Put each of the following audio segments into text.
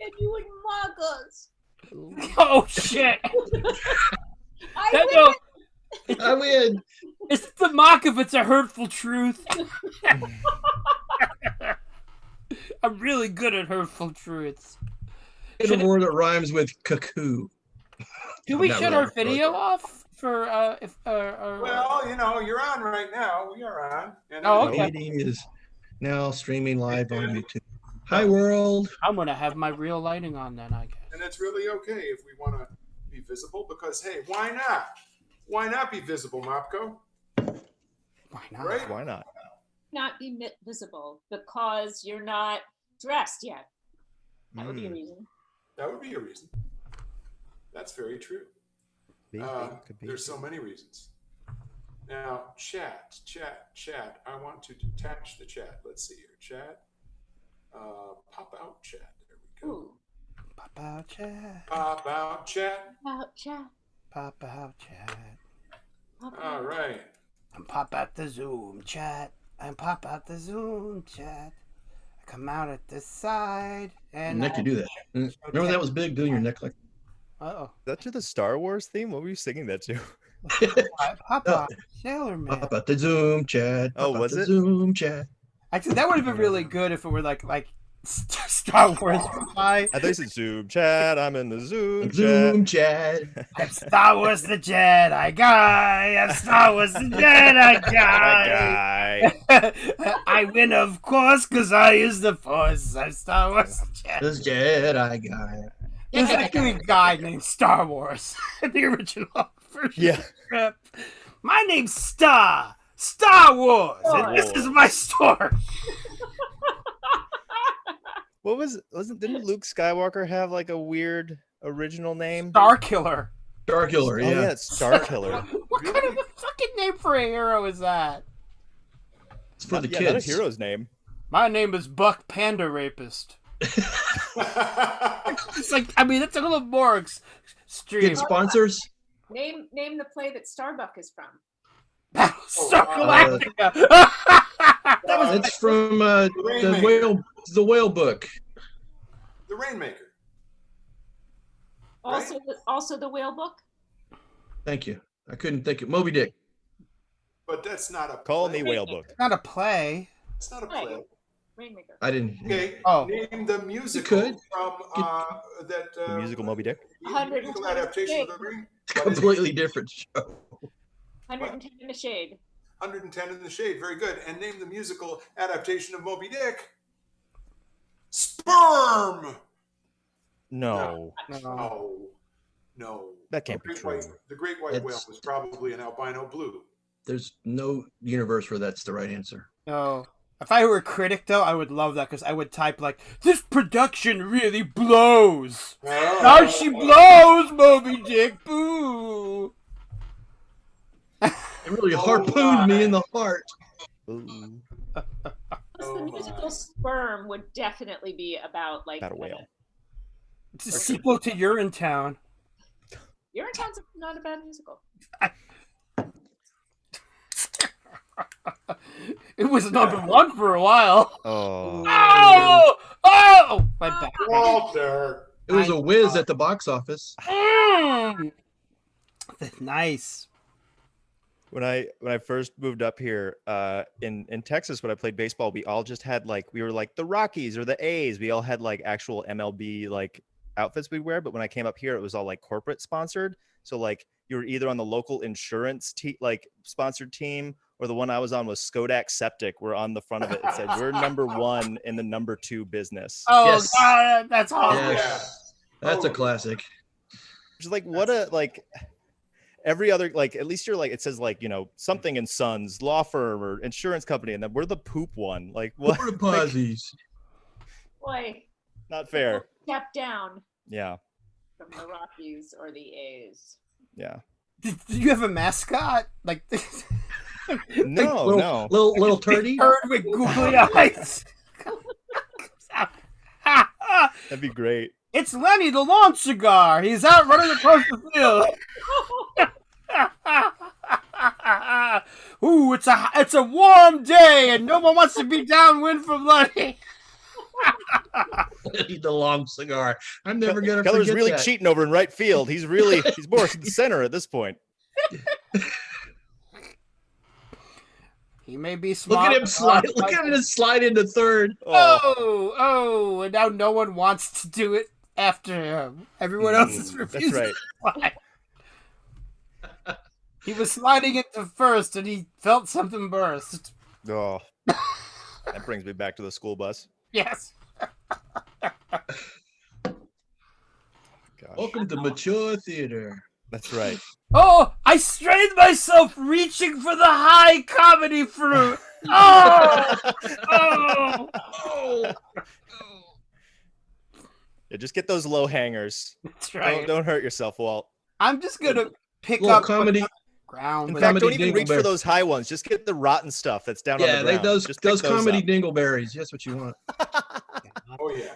And you would mock us. Oh shit! I I win. It's the mock if it's a hurtful truth. I'm really good at hurtful truths. Get a word that rhymes with cuckoo. Do we Not shut really. our video off for if Well, you're on right now. We are on. And Oh, The okay. meeting is now streaming live on YouTube. Hi, world. I'm gonna have my real lighting on then, I guess. And it's really okay if we want to be visible because, hey, why not? Why not be visible, Mopco? Why not? Right? Why not? not be visible because you're not dressed yet. That would be a reason. That would be a reason. That's very true. Could be. There's so many reasons. Now, chat. I want to detach the chat. Let's see here. Chat. Pop out chat. There we go. Ooh. Pop out chat. Pop out chat. Out chat. Pop out chat. Pop All out. right. And pop out the Zoom chat. And pop out the Zoom chat. I come out at the side. And Neck, you do that. Remember that was big, doing your neck like. Uh-oh. Is that to the Star Wars theme? What were you singing that to? Pop out Sailor Man. Pop out the Zoom chat. Oh, Pop out was the it? Zoom chat. Actually, that would have been really good if it were like Star Wars reply. I thought you said Zoom chat. I'm in the Zoom chat. Zoom chat. I'm Star Wars the Jedi guy. I'm Star Wars the Jedi guy. I win, of course, because I use the Force. I'm Star Wars Jedi. This Jedi guy. There's actually a guy named Star Wars in the original version. Yeah. Script. My name's Star Wars, and this is my story. What didn't Luke Skywalker have like a weird original name? Star Killer. Star Killer, Oh yeah. yeah, it's Star Killer. What kind of a fucking name for a hero is that? It's for the Yeah, not a kids. hero's name. My name is Buck Panda Rapist. It's like, I mean, that's a little more extreme. Get sponsors. Name the play that Starbuck is from. Star Galactica. That was It's from the whale book. The Rainmaker. Also the whale book. Thank you. I couldn't think of Moby Dick. But that's not a Call play. me Whale Book. not a play. It's not a play. Rainmaker. I didn't. Okay. Oh. Name the musical could. from that. The musical Moby Dick. Musical adaptation of the Ring. Completely different show. 110 in the Shade. 110 in the Shade. Very good. And name the musical adaptation of Moby Dick. Sperm. No, No. that can't be true. The great white whale was probably an albino blue. There's no universe where that's the right answer. No. If I were a critic, though, I would love that because I would type like, "This production really blows." Now she blows, Moby Dick. Boo. It really harpooned me in the heart. Ooh. Plus, the musical Sperm would definitely be about like About a whale. It's a sequel to Urinetown. Urinetown's not a bad musical. It was number one for a while. Oh. Oh! My back. Walter. It was a whiz at the box office. That's nice. When I first moved up here in Texas, when I played baseball, we all just had we were like the Rockies or the A's. We all had like actual MLB like outfits we'd wear. But when I came up here, it was all like corporate sponsored. So like you were either on the local insurance sponsored team, or the one I was on was Skodak Septic. We're on the front of it. It said we're number one in the number two business. Oh, Yes. God, that's awesome. Yes. That's a classic. Which is like what a like. Every other at least you're it says something and Sons law firm or insurance company, and then we're the poop one. Like what? Porta Posies. Boy, Not fair. step down Yeah. from the Rockies or the A's. Yeah. Did you have a mascot? Like No, no. Little turdy. bird with googly eyes. That'd be great. It's Lenny the lawn cigar. He's out running across the field. Ooh, it's a warm day and no one wants to be downwind from Lenny. the long cigar. I'm never gonna Keller's forget really that. cheating over in right field. He's more to the center at this point. He may be Look smart. at him slide. Look at him slide into third. Oh, and now no one wants to do it after him. Everyone else is refusing That's right. to slide. He was sliding into first, and he felt something burst. Oh, that brings me back to the school bus. Yes. Gosh, Welcome to mature theater. that's right. Oh, I strained myself reaching for the high comedy fruit. Oh, oh. Yeah, just get those low hangers. That's right. Don't hurt yourself, Walt. I'm just gonna pick Little up comedy. ground. In with- fact, don't Comedy even reach for dingleberry. those high ones. Just get the rotten stuff that's down on Yeah, the ground. those Just pick comedy up. dingleberries. That's what you want. Oh yeah.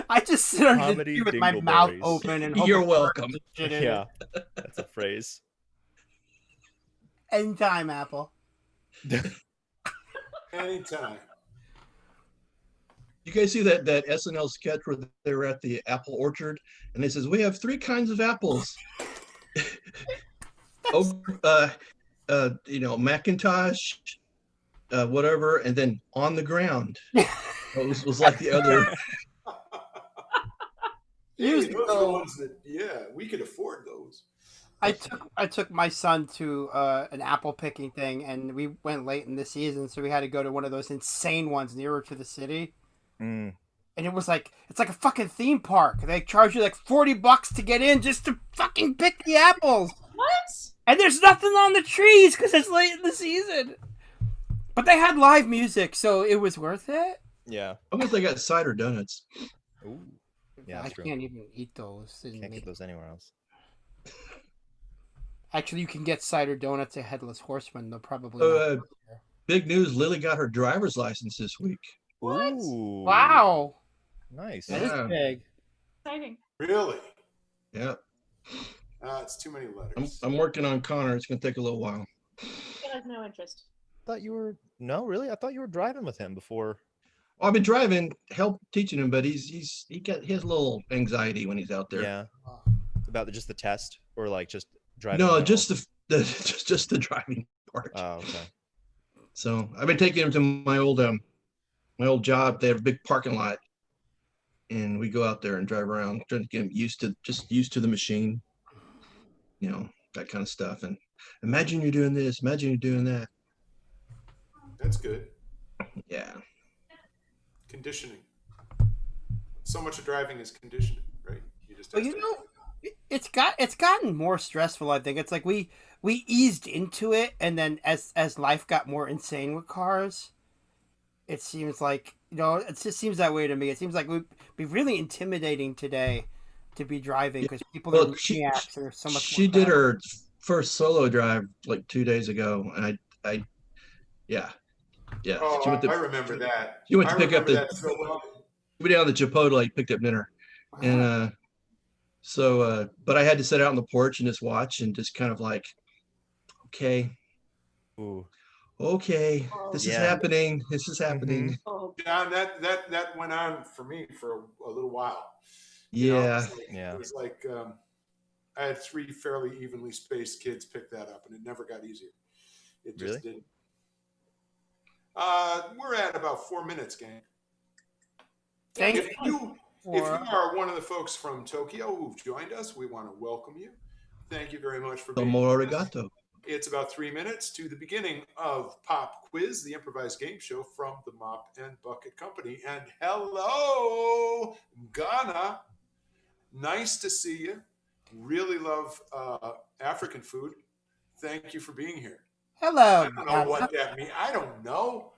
I just sit under the Comedy tree with my mouth dingleberries. open and hope You're it welcome. burns the shit in Yeah, that's a phrase. it. Anytime, Apple. Anytime. You guys see that SNL sketch where they were at the apple orchard and they says we have 3 kinds of apples. Macintosh, whatever, and then on the ground. It was like the other. Years Hey, those are the ago, ones that we could afford those. I took my son to an apple picking thing, and we went late in the season, so we had to go to one of those insane ones nearer to the city. Mm. And it was like it's like a fucking theme park. They charge you like $40 to get in just to fucking pick the apples. What? And there's nothing on the trees because it's late in the season. But they had live music, so it was worth it. Yeah. How about they got cider donuts? Ooh. Yeah, I that's true. can't even eat those. Can't get those anywhere else. Actually, you can get cider donuts at Headless Horseman. They'll probably. Not. Big news: Lily got her driver's license this week. What? Ooh. Wow, Nice. that is Yeah. big. Exciting. Really? Yeah, It's too many letters. I'm working on Connor. It's gonna take a little while. He has no interest. Thought you were really? I thought you were driving with him before. Well, I've been driving, help teaching him, but he has a little anxiety when he's out there. Yeah. About just the test or like just driving? No, in just general? just the driving part. Oh, okay. So I've been taking him to my old job. They have a big parking lot, and we go out there and drive around, trying to get him used to the machine, that kind of stuff. And imagine you're doing this, imagine you're doing that. That's good. Yeah. Conditioning. So much of driving is conditioning, right? You just Well, have to- it's gotten more stressful. I think it's like we eased into it, and then as life got more insane with cars, it seems like it just seems that way to me. It seems like we'd be really intimidating today to be driving because people are maniacs and there's so much. She did her first solo drive like 2 days ago, and yeah. Oh, She went to, I remember that. she went to I pick up remember that so well. we went down to Chipotle, picked up dinner, and but I had to sit out on the porch and just watch and just kind of like, okay, Ooh. this is Yeah. happening. This is happening. Oh, John, that went on for me for a little while. You know, Yeah. Yeah. It was like I had 3 fairly evenly spaced kids pick that up, and it never got easier. It just Really? didn't. We're at about 4 minutes, gang. Thank If you. you are one of the folks from Tokyo who've joined us, we want to welcome you. Thank you very much for being Tomo with us. arigato. It's about 3 minutes to the beginning of Pop Quiz, the improvised game show from the Mop and Bucket Company. And hello, Ghana. Nice to see you. Really love African food. Thank you for being here. Hello. I don't know what that means. I don't know.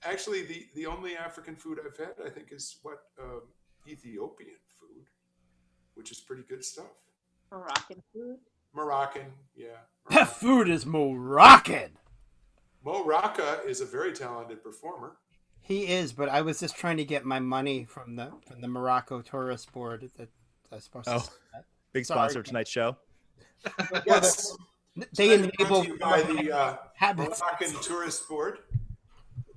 Actually, the only African food I've had, I think, is Ethiopian food, which is pretty good stuff. Moroccan food. Moroccan, yeah. That food is Moroccan. Mo Rocca is a very talented performer. He is, but I was just trying to get my money from the Morocco Tourist Board. That I was supposed to. Oh. say that. Big Sorry. sponsor of tonight's show. Yes. They Tonight brought enable to you by the habits. Moroccan Tourist Board.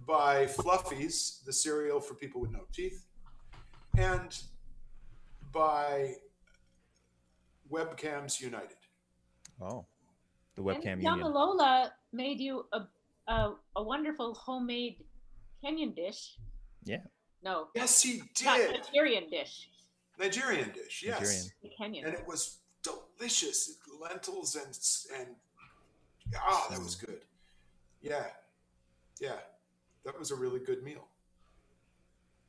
by Fluffies, the cereal for people with no teeth, and by Webcams United. Oh, the And webcam Mama union. Lola made you a wonderful homemade Kenyan dish. Yeah, No, Yes, he not did. Nigerian dish. Nigerian dish, yes. Nigerian. The Kenyan. And it was delicious. Lentils and that was good. Yeah. That was a really good meal.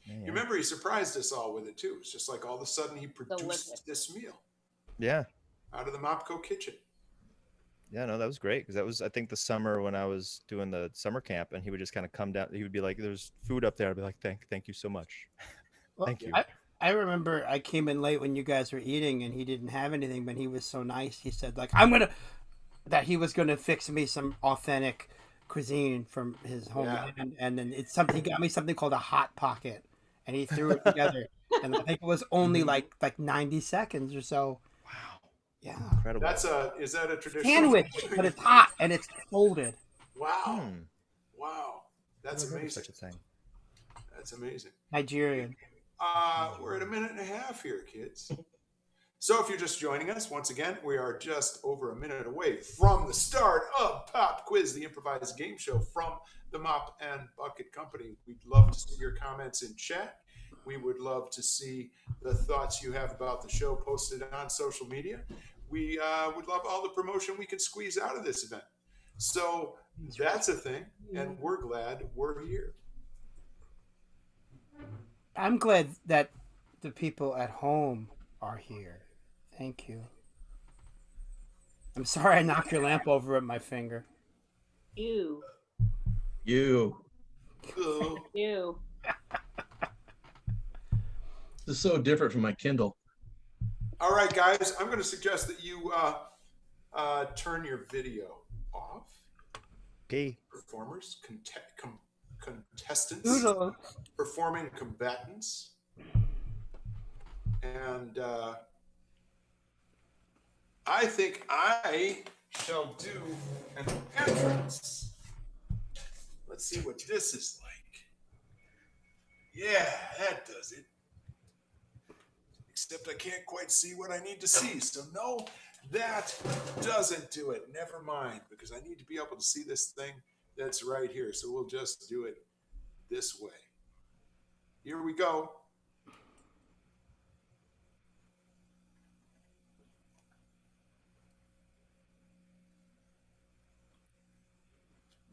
Man. You remember he surprised us all with it too. It's just like all of a sudden he produced Delicious. this meal Yeah. out of the Mopco kitchen. Yeah, no, that was great because that was, I think, the summer when I was doing the summer camp, and he would just kind of come down. He would be like, "There's food up there." I'd be like, "Thank you so much." Well, Thank you. I remember I came in late when you guys were eating, and he didn't have anything, but he was so nice. He said, like, that he was gonna fix me some authentic cuisine from his homeland, and then he got me something called a hot pocket, and he threw it together, and I think it was only like 90 seconds or so. Wow. Yeah. Incredible. Is that a traditional Sandwich, but it's hot and it's folded. Wow. Hmm. Wow. That's Never heard of amazing. Such a thing. That's amazing. Nigerian. We're at a minute and a half here, kids. So if you're just joining us, once again, we are just over a minute away from the start of Pop Quiz, the improvised game show from the Mop and Bucket Company. We'd love to see your comments in chat. We would love to see the thoughts you have about the show posted on social media. We would love all the promotion we can squeeze out of this event. So that's a thing, and we're glad we're here. I'm glad that the people at home are here. Thank you. I'm sorry I knocked your lamp over with my finger. Ew. You. Cool. Ew. This is so different from my Kindle. All right, guys, I'm going to suggest that you turn your video off. Okay. Performers, contestants, Doodle. performing combatants, and I think I shall do an entrance. Let's see what this is like. Yeah, that does it. Except I can't quite see what I need to see. So no, that doesn't do it. Never mind, because I need to be able to see this thing that's right here. So we'll just do it this way. Here we go.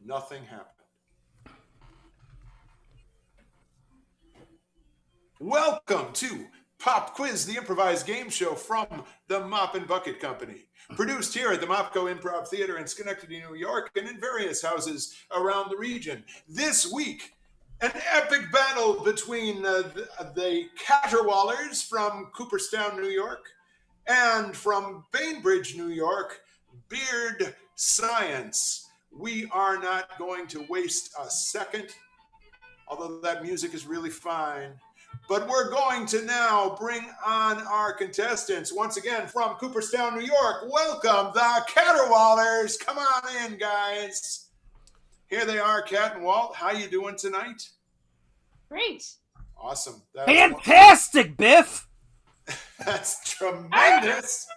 Nothing happened. Welcome to Pop Quiz, the improvised game show from the Mop and Bucket Company. Produced here at the Mopco Improv Theater in Schenectady, New York, and in various houses around the region. This week, an epic battle between the Caterwallers from Cooperstown, New York, and from Bainbridge, New York, Beard Science. We are not going to waste a second, although that music is really fine. But we're going to now bring on our contestants. Once again, from Cooperstown, New York, welcome the Caterwallers. Come on in, guys. Here they are, Cat and Walt. How you doing tonight? Great. Awesome. Fantastic, Biff. That's tremendous.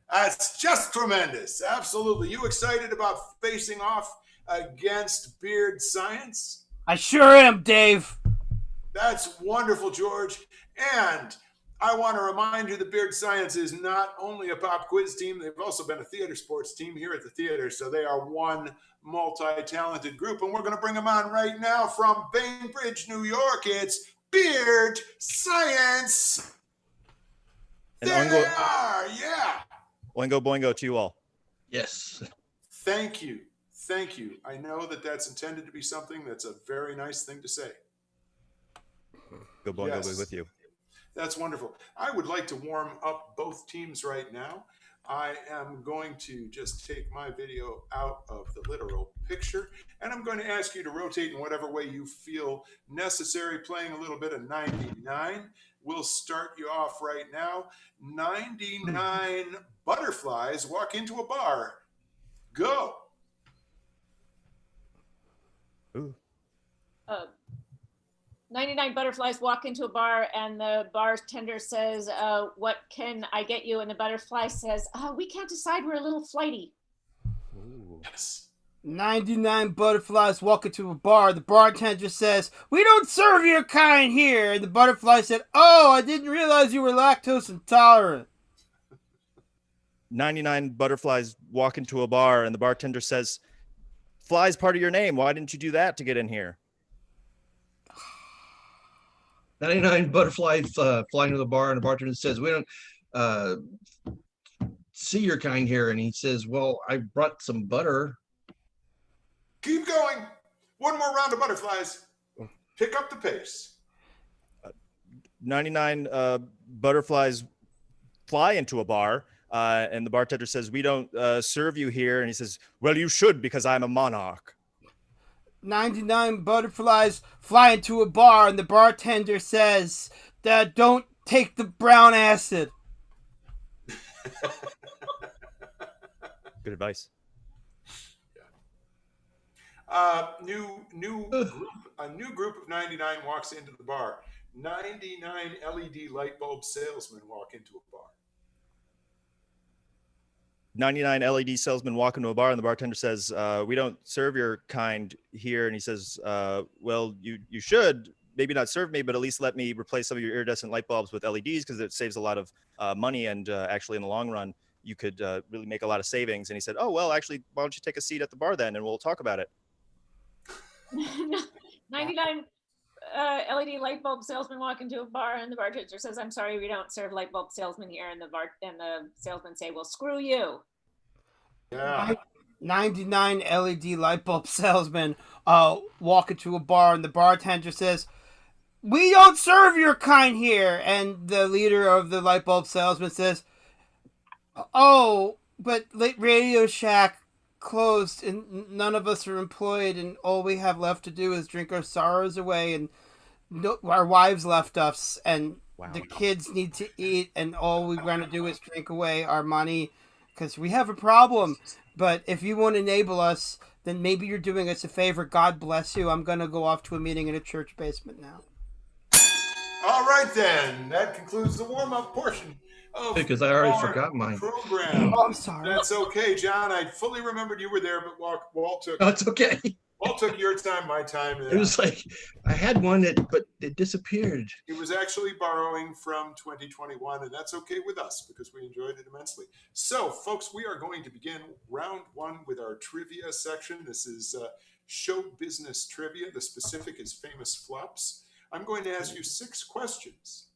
That's just tremendous. Absolutely. You excited about facing off against Beard Science? I sure am, Dave. That's wonderful, George. And I want to remind you that Beard Science is not only a pop quiz team, they've also been a theater sports team here at the theater. So they are one multi-talented group. And we're going to bring them on right now from Bainbridge, New York. It's Beard Science. And There Oingo, they are. Yeah. Oingo Boingo to you all. Yes. Thank you. Thank you. I know that that's intended to be something that's a very nice thing to say. Go Boingo Yes. be with you. That's wonderful. I would like to warm up both teams right now. I am going to just take my video out of the literal picture, and I'm going to ask you to rotate in whatever way you feel necessary, playing a little bit of 99. We'll start you off right now. 99 butterflies walk into a bar. Go. Ooh. 99 butterflies walk into a bar and the bartender says, what can I get you? And the butterfly says, we can't decide. We're a little flighty. Yes. 99 butterflies walk into a bar. The bartender says, "We don't serve your kind here." And the butterfly said, "Oh, I didn't realize you were lactose intolerant." 99 butterflies walk into a bar and the bartender says, "Fly's part of your name. Why didn't you do that to get in here?" 99 butterflies flying to the bar, and the bartender says, "We don't see your kind here." And he says, "Well, I brought some butter." Keep going. One more round of butterflies. Pick up the pace. 99 butterflies fly into a bar and the bartender says, "We don't serve you here." And he says, "Well, you should, because I'm a monarch." 99 butterflies fly into a bar, and the bartender says, "Don't take the brown acid." Good advice. A new group of 99 walks into the bar. 99 LED light bulb salesmen walk into a bar. 99 LED salesmen walk into a bar and the bartender says, "We don't serve your kind here." And he says, "Well, you should maybe not serve me, but at least let me replace some of your iridescent light bulbs with LEDs, because it saves a lot of money, and actually in the long run you could really make a lot of savings." And he said, "Oh, well, actually, why don't you take a seat at the bar then and we'll talk about it." 99 LED light bulb salesman walk into a bar and the bartender says, "I'm sorry, we don't serve light bulb salesmen here." And the salesman say, "Well, screw you." Yeah. 99 LED light bulb salesmen walk into a bar, and the bartender says, "We don't serve your kind here." And the leader of the light bulb salesman says, "Oh, but Radio Shack closed and none of us are employed, and all we have left to do is drink our sorrows away, and our wives left us, and the kids need to eat, and all we want to do is drink away our money because we have a problem. But if you won't enable us, then maybe you're doing us a favor. God bless you. I'm going to go off to a meeting in a church basement now." All right, then. That concludes the warm-up portion of Because I already our forgot mine. program. Oh, I'm sorry. That's okay, John. I fully remembered you were there, but Walt took No, it's okay. your time, my time. It was like I had one but it disappeared. It was actually borrowing from 2021, and that's okay with us because we enjoyed it immensely. So, folks, we are going to begin round one with our trivia section. This is show business trivia. The specific is famous flops. I'm going to ask you 6 questions.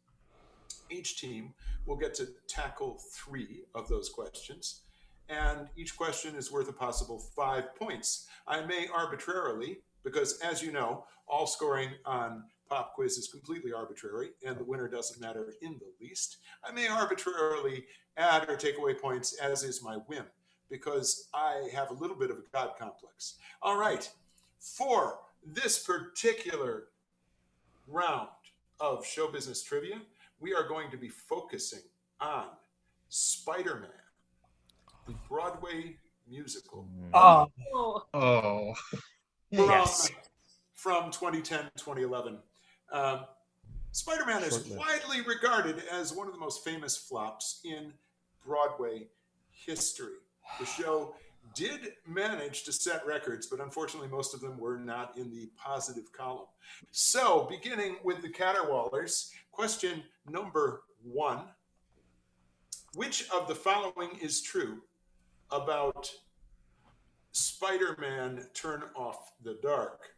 Each team will get to tackle 3 of those questions, and each question is worth a possible 5 points. I may arbitrarily, because as you know, all scoring on Pop Quiz is completely arbitrary, and the winner doesn't matter in the least. I may arbitrarily add or take away points, as is my whim, because I have a little bit of a God complex. All right, for this particular round of show business trivia, we are going to be focusing on Spider-Man, the Broadway musical. Oh, Oh, From 2010 2011. Spider-Man is widely regarded as one of the most famous flops in Broadway history. The show did manage to set records, but unfortunately most of them were not in the positive column. So, beginning with the Caterwallers, question number 1. Which of the following is true about Spider-Man Turn Off the Dark?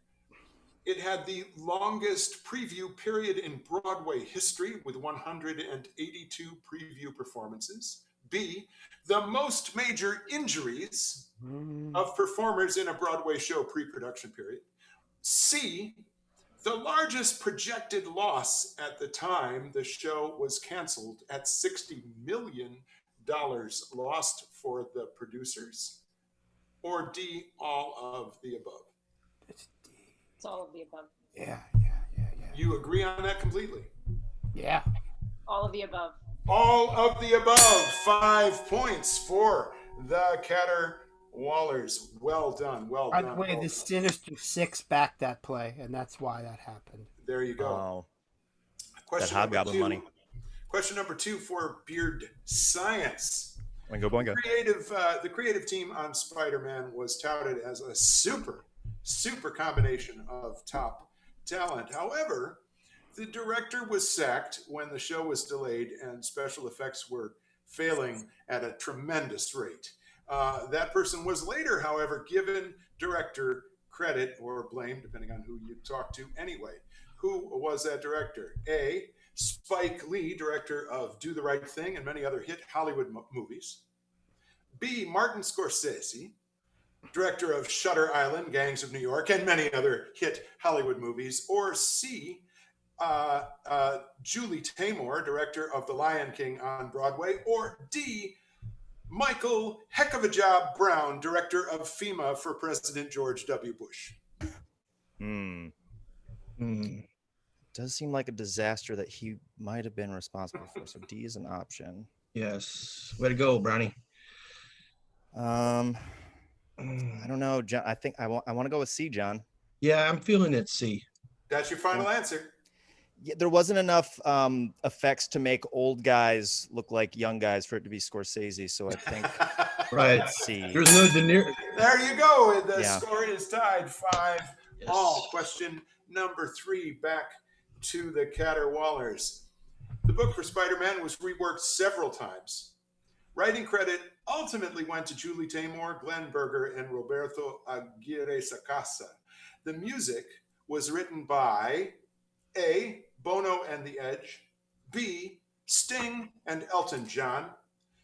It had the longest preview period in Broadway history with 182 preview performances. B, the most major injuries of performers in a Broadway show pre-production period. C, the largest projected loss at the time the show was canceled at $60 million lost for the producers. Or D, all of the above. It's all of the above. yeah. You agree on that completely? Yeah. All of the above. All of the above. 5 points for the Wallers, well done, well By done. the way, well the done. Sinister Six backed that play, and that's why that happened. There you go. Oh, Question that number hobgoblin two. money. Question number 2 for Beard Science. Boingo boingo. The creative team on Spider-Man was touted as a super combination of top talent. However, the director was sacked when the show was delayed and special effects were failing at a tremendous rate. That person was later, however, given director credit or blame, depending on who you talk to anyway. Who was that director? A, Spike Lee, director of Do the Right Thing and many other hit Hollywood movies. B, Martin Scorsese, director of Shutter Island, Gangs of New York, and many other hit Hollywood movies. Or C, Julie Taymor, director of The Lion King on Broadway. Or D, Michael Heck of a Job Brown, director of FEMA for President George W. Bush. Does seem like a disaster that he might have been responsible for. So D is an option. Yes. Way to go, Brownie. I don't know, John. I think I want to go with C, John. Yeah, I'm feeling it, C. That's your final answer. Yeah, there wasn't enough effects to make old guys look like young guys for it to be Scorsese. So I think Right. C. There's no De Niro. There you go. The Yeah. score is tied 5-all. Question number 3, back to the Caterwallers. The book for Spider-Man was reworked several times. Writing credit ultimately went to Julie Taymor, Glenn Berger, and Roberto Aguirre Sacasa. The music was written by A, Bono and the Edge, B, Sting and Elton John,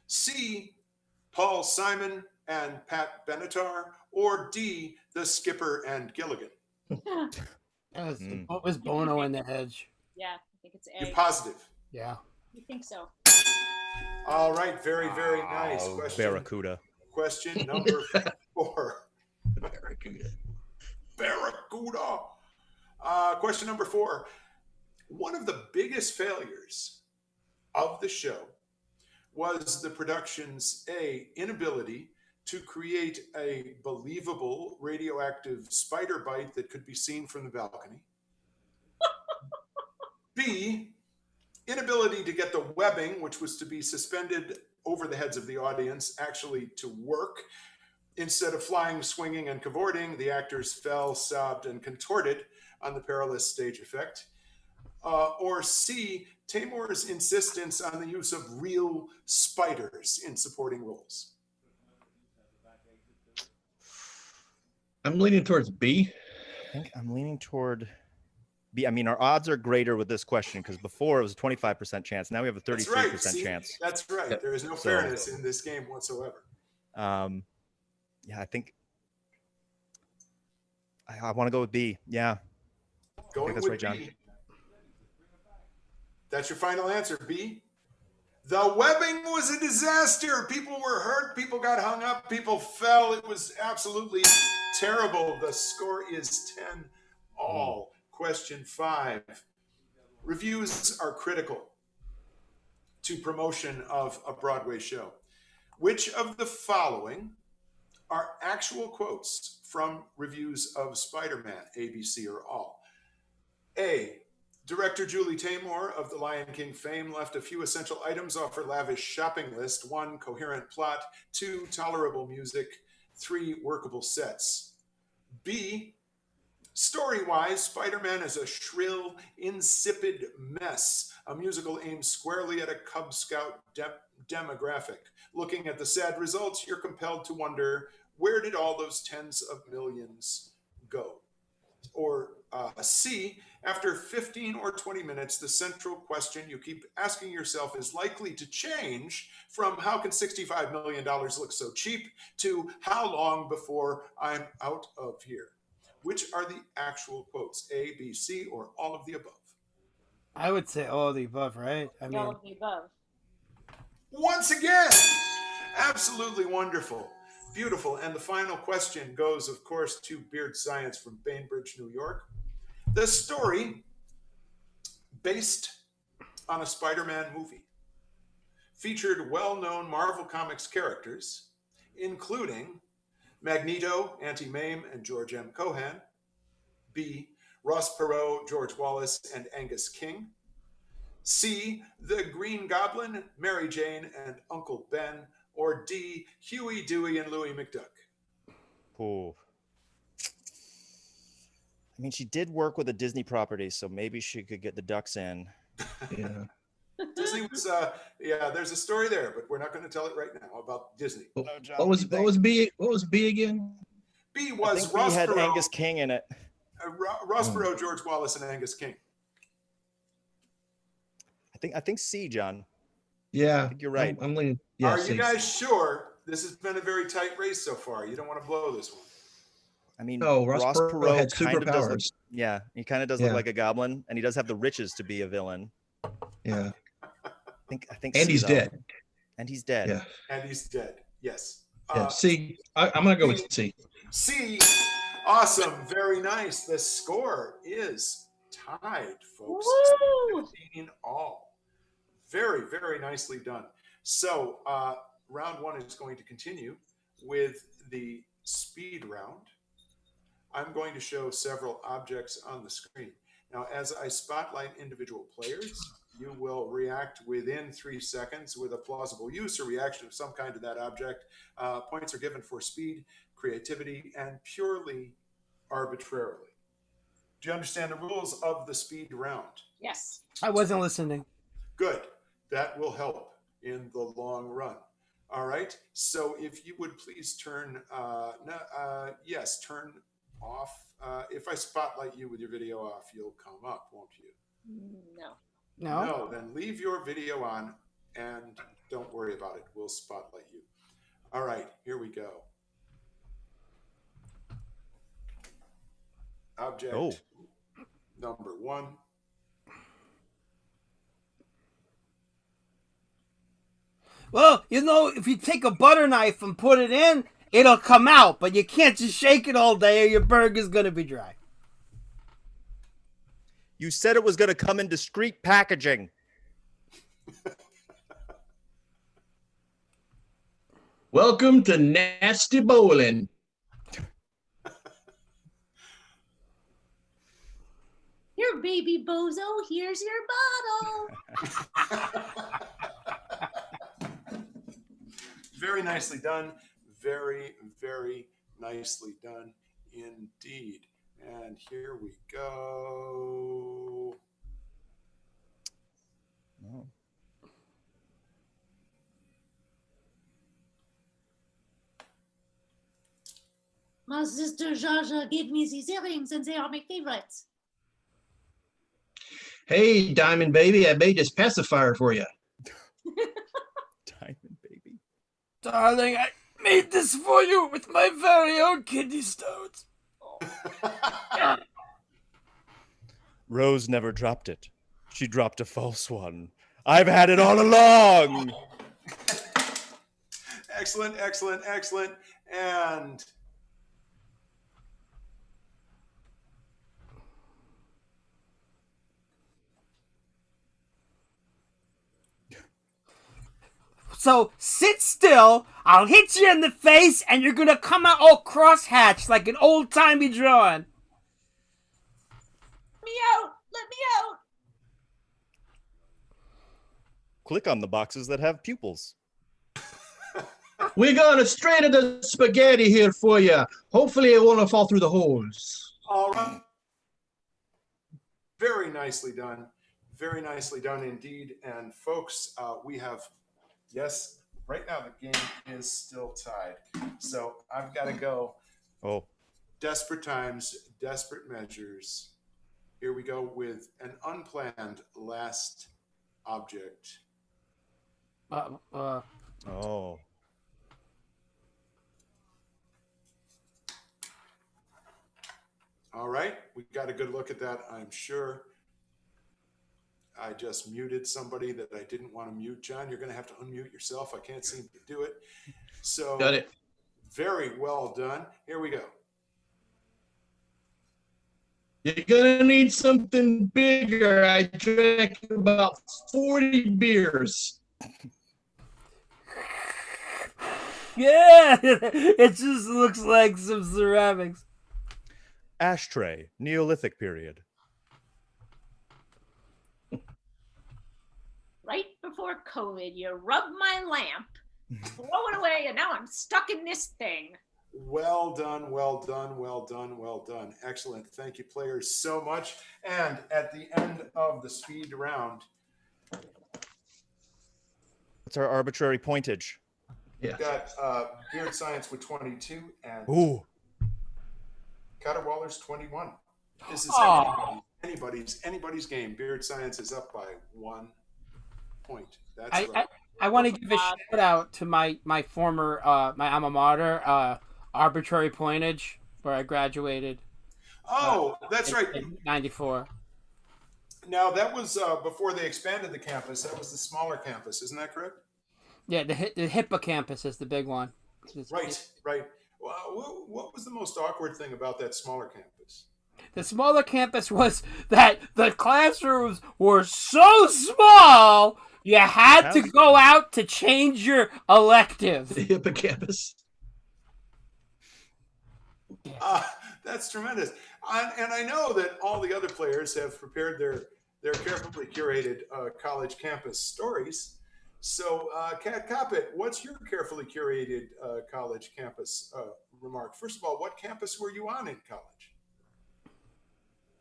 C, Paul Simon and Pat Benatar, or D, The Skipper and Gilligan. What was Bono and the Edge? Yeah, I think it's A. You're positive. Yeah. You think so? All right, very, very nice question. Barracuda. Question number 4. Barracuda. Barracuda. Question number 4. One of the biggest failures of the show was the production's inability to create a believable radioactive spider bite that could be seen from the balcony. B, inability to get the webbing, which was to be suspended over the heads of the audience, actually to work. Instead of flying, swinging, and cavorting, the actors fell, sobbed, and contorted on the perilous stage effect. Or C, Taymor's insistence on the use of real spiders in supporting roles. I'm leaning towards B. I think I'm leaning toward B. I mean, our odds are greater with this question because before it was a 25% chance. Now we have a 33% chance. That's right. There is no fairness in this game whatsoever. Yeah, I think I want to go with B. Yeah. Going that's with right, John. B. That's your final answer, B. The webbing was a disaster. People were hurt. People got hung up. People fell. It was absolutely terrible. The score is 10-all. Question 5. Reviews are critical to promotion of a Broadway show. Which of the following are actual quotes from reviews of Spider-Man, A, B, C, or all? A, director Julie Taymor of The Lion King fame left a few essential items off her lavish shopping list. 1, coherent plot. 2, tolerable music. 3, workable sets. B, story-wise, Spider-Man is a shrill, insipid mess, a musical aimed squarely at a Cub Scout demographic. Looking at the sad results, you're compelled to wonder, where did all those tens of millions go? Or C, after 15 or 20 minutes, the central question you keep asking yourself is likely to change from how can $65 million look so cheap to how long before I'm out of here? Which are the actual quotes, A, B, C, or all of the above? I would say all of the above, right? I mean, All of the above. Once again, absolutely wonderful. Beautiful. And the final question goes, of course, to Beard Science from Bainbridge, New York. The story, based on a Spider-Man movie, featured well-known Marvel Comics characters, including Magneto, Auntie Mame, and George M. Cohan. B. Ross Perot, George Wallace, and Angus King. C. The Green Goblin, Mary Jane, and Uncle Ben. Or D. Huey, Dewey, and Louie McDuck. Ooh. I mean, she did work with a Disney property, so maybe she could get the ducks in. Yeah. Disney was, yeah, there's a story there, but we're not going to tell it right now about Disney. What was B? What was B again? B I was think we Ross had Perot, Angus King in it. Ross Perot, George Wallace, and Angus King. I think C, John. Yeah, I think you're right. I'm leaning. Yeah, Are C. you guys sure? This has been a very tight race so far. You don't want to blow this one. I mean, No, Ross Ross Perot Perot had kind of does look, superpowers. yeah, he kind of does Yeah. look like a goblin, and he does have the riches to be a villain. Yeah, I think and C, he's though. dead. And he's dead. Yeah, And he's dead. Yes. yeah. C. I'm gonna go with C. C. Awesome. Very nice. The score is tied, folks. Woo! 17 all. Very, very nicely done. So round one is going to continue with the speed round. I'm going to show several objects on the screen. Now, as I spotlight individual players, you will react within 3 seconds with a plausible use or reaction of some kind to that object. Points are given for speed, creativity, and purely arbitrarily. Do you understand the rules of the speed round? Yes. I wasn't listening. Good. That will help in the long run. All right. So if you would please turn, turn off. If I spotlight you with your video off, you'll come up, won't you? No. No. No, then leave your video on and don't worry about it. We'll spotlight you. All right, here we go. Object number one. Well, you know, if you take a butter knife and put it in, it'll come out, but you can't just shake it all day or your burger's gonna be dry. You said it was going to come in discreet packaging. Welcome to Nasty Bowling. Here, baby bozo, here's your bottle. Very nicely done. Very, very nicely done indeed. And here we go. Oh. My sister Jaja gave me these earrings and they are my favorites. Hey, Diamond Baby, I made this pacifier for you. Diamond baby. Darling, I made this for you with my very own kidney stones. Rose never dropped it. She dropped a false one. I've had it all along. Excellent, excellent, excellent. And So sit still, I'll hit you in the face, and you're gonna come out all crosshatched like an old-timey drawing. Let me out! Let me out! Click on the boxes that have pupils. We're going straight to the spaghetti here for you. Hopefully it won't fall through the holes. all right. Very nicely done. Very nicely done indeed. And folks, we have, yes, right now the game is still tied. So I've got to go. Oh, Desperate times, desperate measures. Here we go with an unplanned last object. oh. All right, we got a good look at that, I'm sure. I just muted somebody that I didn't want to mute. John, you're going to have to unmute yourself. I can't seem to do it. So Got it. very well done. Here we go. You're going to need something bigger. I drank about 40 beers. Yeah, it just looks like some ceramics. Ashtray, Neolithic period. Right before COVID, you rubbed my lamp, throw it away, and now I'm stuck in this thing. Well done, well done, well done, well done. Excellent. Thank you, players, so much. And at the end of the speed round, What's our arbitrary pointage? Yeah. got Beard Science with 22 and Ooh. Caterwauler's 21. This is Aw. anybody's game. Beard Science is up by 1 point. That's I, right. I want to give a shout out to my former my alma mater, Arbitrary Pointage, where I graduated. Oh, that's right. In '94. Now that was before they expanded the campus. That was the smaller campus, isn't that correct? Yeah, the hippocampus is the big one. Right, right. Well, what was the most awkward thing about that smaller campus? The smaller campus was that the classrooms were so small, you had to go out to change your elective. The hippocampus. That's tremendous. And I know that all the other players have prepared their carefully curated college campus stories. So, Kat Coppett, what's your carefully curated college campus remark? First of all, what campus were you on in college?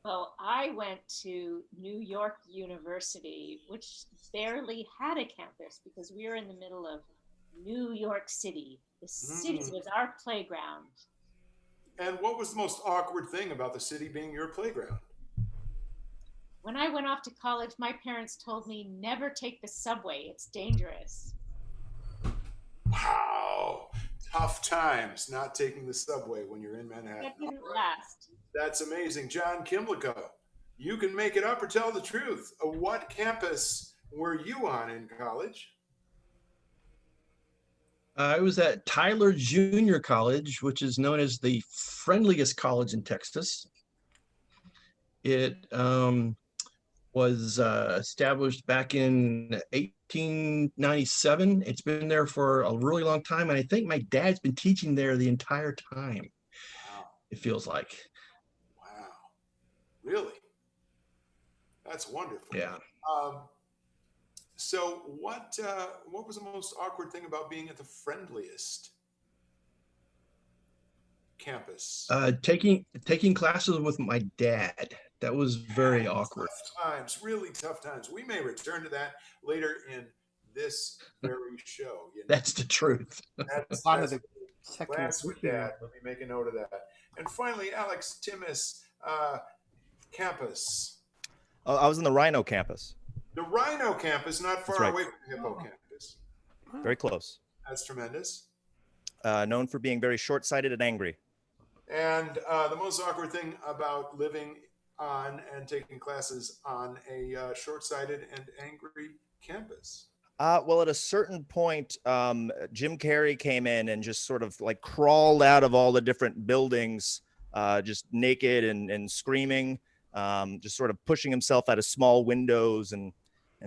Well, I went to New York University, which barely had a campus because we were in the middle of New York City. The city was our playground. And what was the most awkward thing about the city being your playground? When I went off to college, my parents told me never take the subway. It's dangerous. Wow. Tough times not taking the subway when you're in Manhattan. That didn't last. That's amazing. John Kimlico, you can make it up or tell the truth. What campus were you on in college? I was at Tyler Junior College, which is known as the friendliest college in Texas. It was established back in 1897. It's been there for a really long time, and I think my dad's been teaching there the entire time. Wow. It feels like. Wow. Really? That's wonderful. Yeah. So what was the most awkward thing about being at the friendliest campus? Taking classes with my dad. That was very awkward. Tough times, really tough times. We may return to that later in this very show. You know? That's the truth. That's Class with Dad. Let me make a note of that. And finally, Alex Timmis, campus. I was in the Rhino campus. The Rhino campus, not far away from the Hippo campus. Very close. That's tremendous. Known for being very short-sighted and angry. And the most awkward thing about living on and taking classes on a short-sighted and angry campus? Well, at a certain point, Jim Carrey came in and just sort of like crawled out of all the different buildings, just naked and screaming, just sort of pushing himself out of small windows and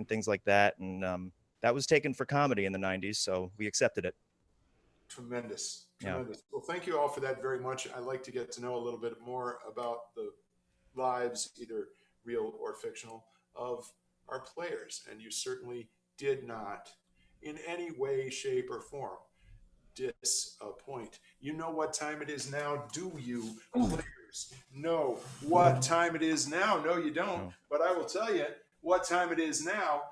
things like that. And that was taken for comedy in the 90s, so we accepted it. Tremendous. Yeah. Well, thank you all for that very much. I'd like to get to know a little bit more about the lives, either real or fictional, of our players. And you certainly did not, in any way, shape, or form, disappoint. You know what time it is now, do you, players? Know what time it is now? No, you don't. No. But I will tell you what time it is now.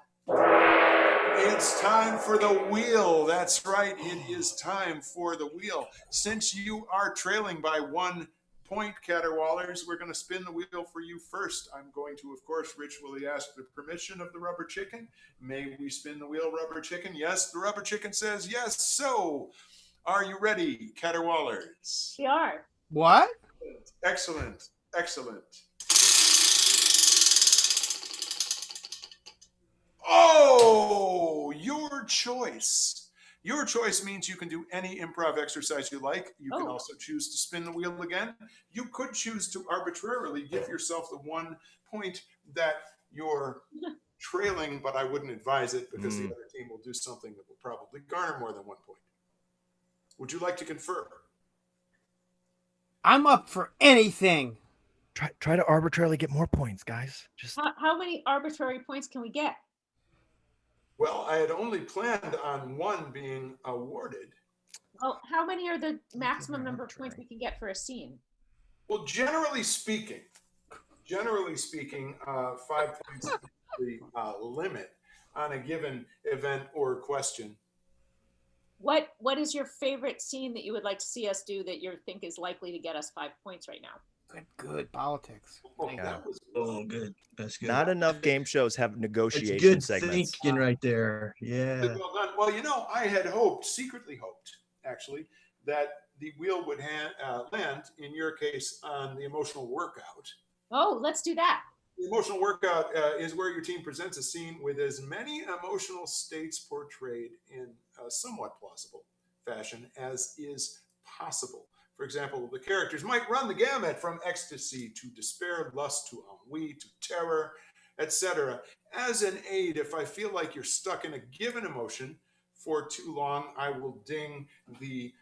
It's time for the wheel. That's right. It is time for the wheel. Since you are trailing by 1 point, Caterwaulers, we're going to spin the wheel for you first. I'm going to, of course, ritually ask the permission of the rubber chicken. May we spin the wheel, rubber chicken? Yes, the rubber chicken says yes. So, are you ready, Caterwaulers? We are. What? Excellent. Excellent. Oh, your choice. Your choice means you can do any improv exercise you like. You can also choose to spin the wheel again. You could choose to arbitrarily give yourself the 1 point that you're trailing, but I wouldn't advise it because the other team will do something that will probably garner more than 1 point. Would you like to confer? I'm up for anything. Try to arbitrarily get more points, guys. Just How many arbitrary points can we get? Well, I had only planned on one being awarded. Well, how many are the maximum number of points we can get for a scene? Well, generally speaking, 5 points is the limit on a given event or question. What is your favorite scene that you would like to see us do that you think is likely to get us 5 points right now? Good politics. Oh, Yeah. that was Good. That's good. not enough game shows have That's negotiation good segments. thinking right there. Yeah. well done. Well, I had secretly hoped, actually, that the wheel would land, in your case, on the emotional workout. Oh, let's do that. The emotional workout is where your team presents a scene with as many emotional states portrayed in a somewhat plausible fashion as is possible. For example, the characters might run the gamut from ecstasy to despair, lust to ennui to terror, etc. As an aid, if I feel like you're stuck in a given emotion for too long, I will ding the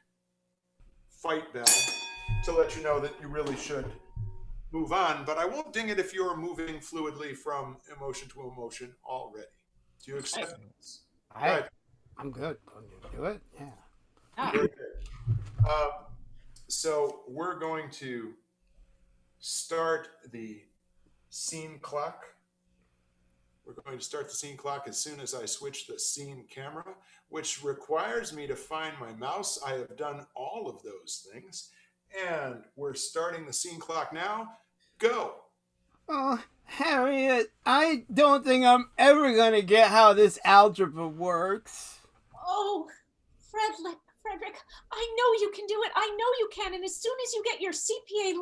fight bell to let you know that you really should move on, but I won't ding it if you're moving fluidly from emotion to emotion already. Do you accept this? I'm good. Can you do it? Yeah. Very good. So we're going to start the scene clock. We're going to start the scene clock as soon as I switch the scene camera, which requires me to find my mouse. I have done all of those things. And we're starting the scene clock now. Go. Oh, Harriet, I don't think I'm ever going to get how this algebra works. Oh, Frederick, I know you can do it. I know you can. And as soon as you get your CPA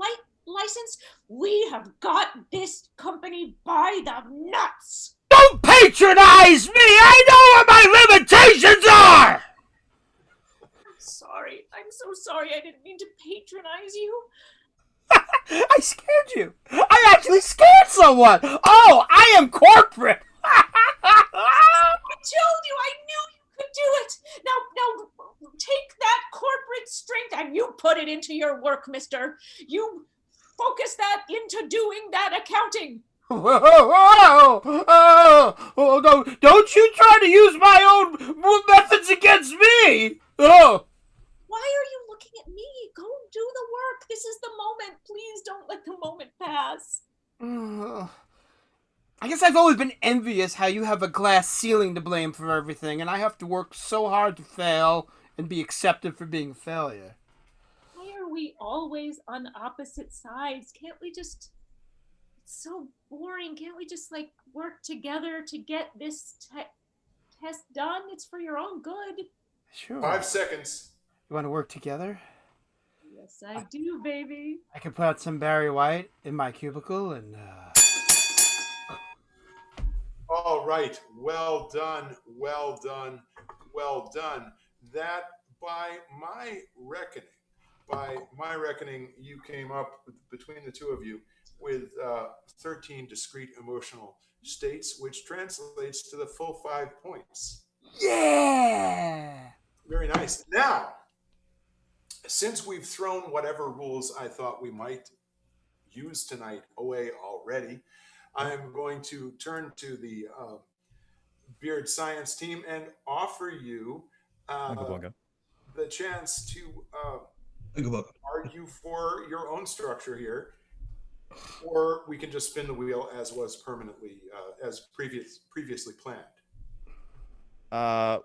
license, we have got this company by the nuts. Don't patronize me! I know what my limitations are! Sorry. I'm so sorry. I didn't mean to patronize you. I scared you. I actually scared someone. Oh, I am corporate. I told you I knew you could do it. Now, take that corporate strength and you put it into your work, mister. You focus that into doing that accounting. Oh, don't you try to use my own methods against me. Oh. Why are you looking at me? Go do the work. This is the moment. Please don't let the moment pass. I guess I've always been envious how you have a glass ceiling to blame for everything, and I have to work so hard to fail and be accepted for being a failure. Why are we always on opposite sides? Can't we just... It's so boring. Can't we just, work together to get this test done? It's for your own good. Sure. 5 seconds. You want to work together? Yes, I do, baby. I can put out some Barry White in my cubicle and... All right. Well done. That, by my reckoning, you came up between the two of you with 13 discrete emotional states, which translates to the full 5 points. Yeah! Very nice. Now, since we've thrown whatever rules I thought we might use tonight away already, I'm going to turn to the Beard Science team and offer you the chance to argue for your own structure here, or we can just spin the wheel as was permanently as previously planned. Well,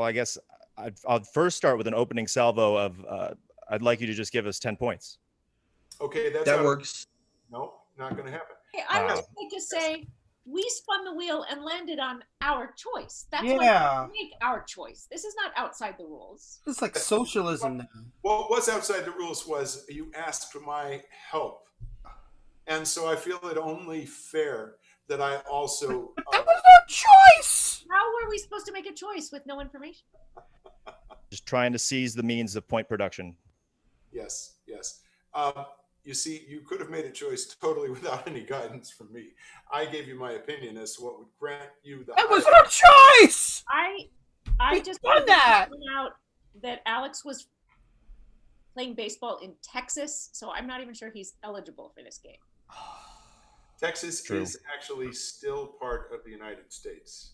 I guess I'll first start with an opening salvo of I'd like you to just give us 10 points. Okay, that works. No, not going to happen. Hey, I would just like to say we spun the wheel and landed on our choice. That's why we make our choice. This is not outside the rules. It's like socialism now. What was outside the rules was you asked for my help. And so I feel it only fair that I also... That was our choice! How were we supposed to make a choice with no information? Just trying to seize the means of point production. Yes. You see, you could have made a choice totally without any guidance from me. I gave you my opinion as to what would grant you the... That was our choice! I just done that! Out that Alex was playing baseball in Texas, so I'm not even sure he's eligible for this game. Texas True. is actually still part of the United States.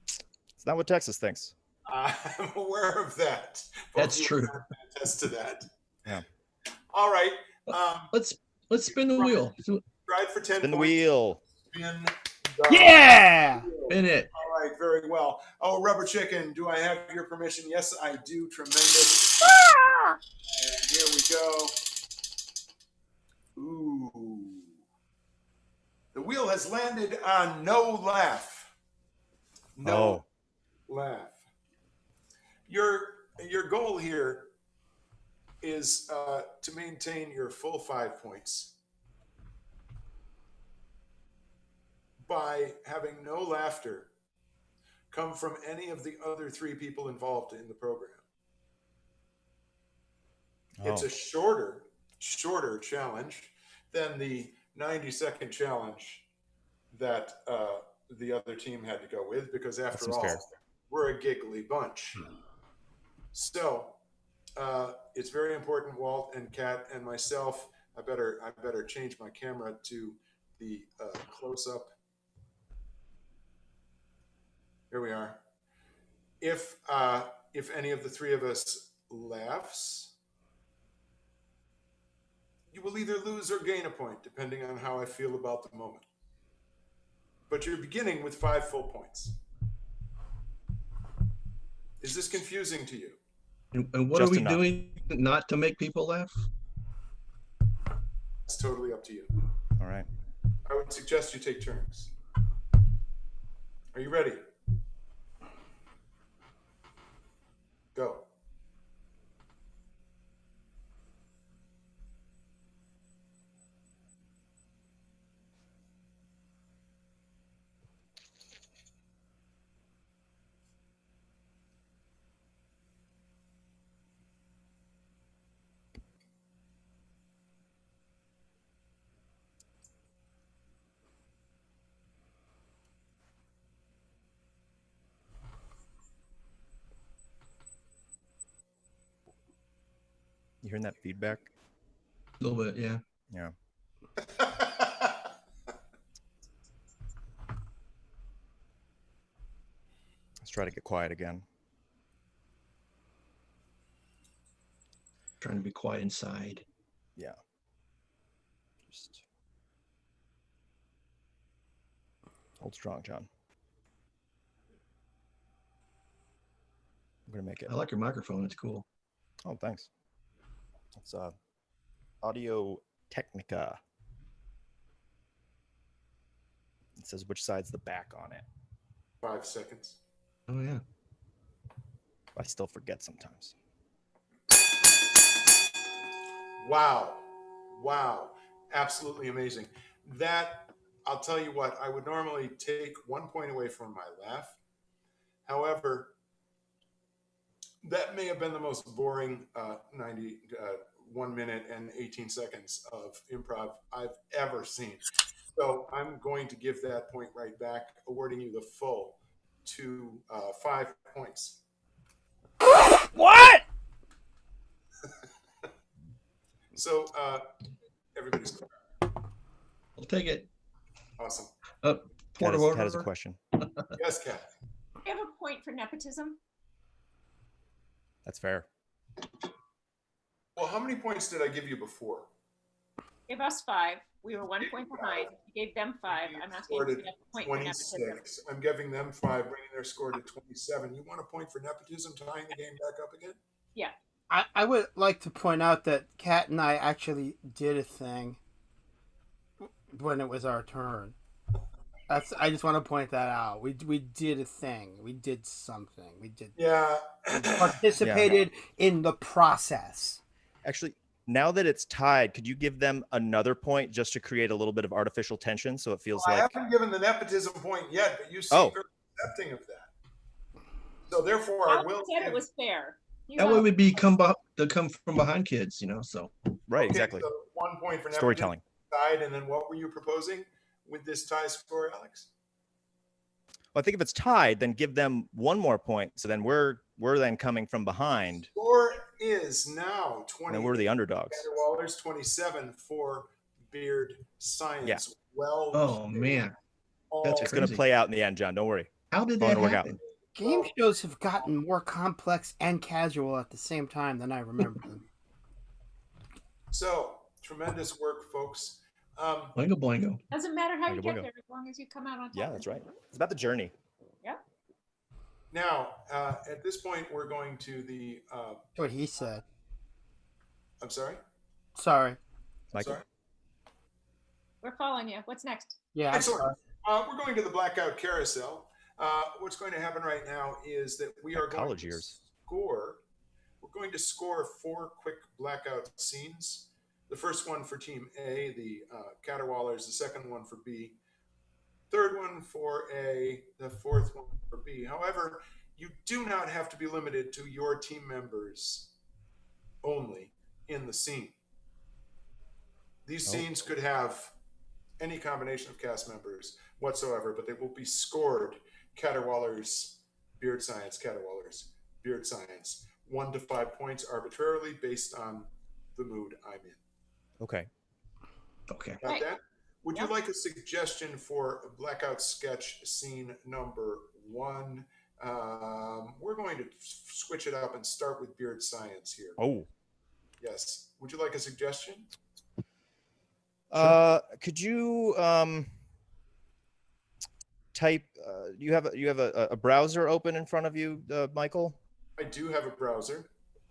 It's not what Texas thinks. I'm aware of that. That's Both true. you and I can attest to that. Yeah. All right. Let's spin the wheel. Tried for 10 Spin the points. wheel. Spin Yeah! Spin it. All right, very well. Oh, Rubber Chicken, do I have your permission? Yes, I do. Tremendous. And here we go. Ooh. The wheel has landed on no laugh. No laugh. Your goal here is to maintain your full 5 points by having no laughter come from any of the other 3 people involved in the program. It's a shorter challenge than the 90-second challenge that the other team had to go with, because after all, fair. we're a giggly bunch. So it's very important, Walt and Kat and myself. I better change my camera to the close-up. Here we are. If any of the 3 of us laughs, you will either lose or gain a point, depending on how I feel about the moment. But you're beginning with 5 full points. Is this confusing to you? And what Just are we enough. doing not to make people laugh? It's totally up to you. All right. I would suggest you take turns. Are you ready? Go. You hearing that feedback? A little bit, yeah. Yeah. Let's try to get quiet again. Trying to be quiet inside. Yeah. Just hold strong, John. I'm gonna make it. I like your microphone. It's cool. Oh, thanks. It's Audio Technica. It says which side's the back on it. 5 seconds. Oh yeah. I still forget sometimes. Wow. Absolutely amazing. That, I'll tell you what, I would normally take 1 point away from my laugh. However, that may have been the most boring 1 minute and 18 seconds of improv I've ever seen. So I'm going to give that point right back, awarding you the full 5 points. What? So everybody's clear. I'll take it. Awesome. Kat Point of has a order. question. Yes, Kat. I have a point for nepotism. That's fair. Well, how many points did I give you before? Give us 5. We were 1 point behind. You gave them 5. I'm asking if you have a point for nepotism. 26. I'm giving them 5, bringing their score to 27. You want a point for nepotism, tying the game back up again? Yeah. I would like to point out that Kat and I actually did a thing when it was our turn. I just want to point that out. We did a thing. We did something. We participated in the process. Actually, now that it's tied, could you give them another point just to create a little bit of artificial tension so it feels I like... haven't given the nepotism point yet, but you seem very accepting of that. So therefore, I will. Said it was fair. That way we'd be come from behind kids, so. Right, Okay, exactly. So 1 point for Storytelling. Tied, and then what were you proposing with this tie score, Alex? Well, I think if it's tied, then give them 1 more point. So then we're then coming from behind. is now 20. And we're the underdogs. Caterwallers, 27 for Beard Science. Yeah. Well, Oh man, that's It's going to play out in the end, John. Don't worry. how did Going that to work out. happen? Game shows have gotten more complex and casual at the same time than I remember them. So, tremendous work, folks. Boingo boingo. Doesn't matter how you Boingo, get boingo. there, as long as you come out on top. Yeah, that's right. It's about the journey. Yep. Now, at this point, we're going to the. That's what he said. I'm sorry. Sorry. Michael? Sorry. We're following you. What's next? Yeah. I'm Excellent. sorry. We're going to the blackout carousel. What's going to happen right now is that we are going College to years. score. We're going to score 4 quick blackout scenes. The first one for Team A, the Caterwallers. The second one for B. Third one for A. The fourth one for B. However, you do not have to be limited to your team members only in the scene. These scenes could have any combination of cast members whatsoever, but they will be scored Caterwallers, Beard Science, Caterwallers, Beard Science, 1 to 5 points arbitrarily based on the mood I'm in. Okay. Okay. Got Right. that? Would Yep. you like a suggestion for a blackout sketch scene number 1? We're going to switch it up and start with Beard Science here. Oh. Yes. Would you like a suggestion? Could you type? You have a browser open in front of you, Michael? I do have a browser.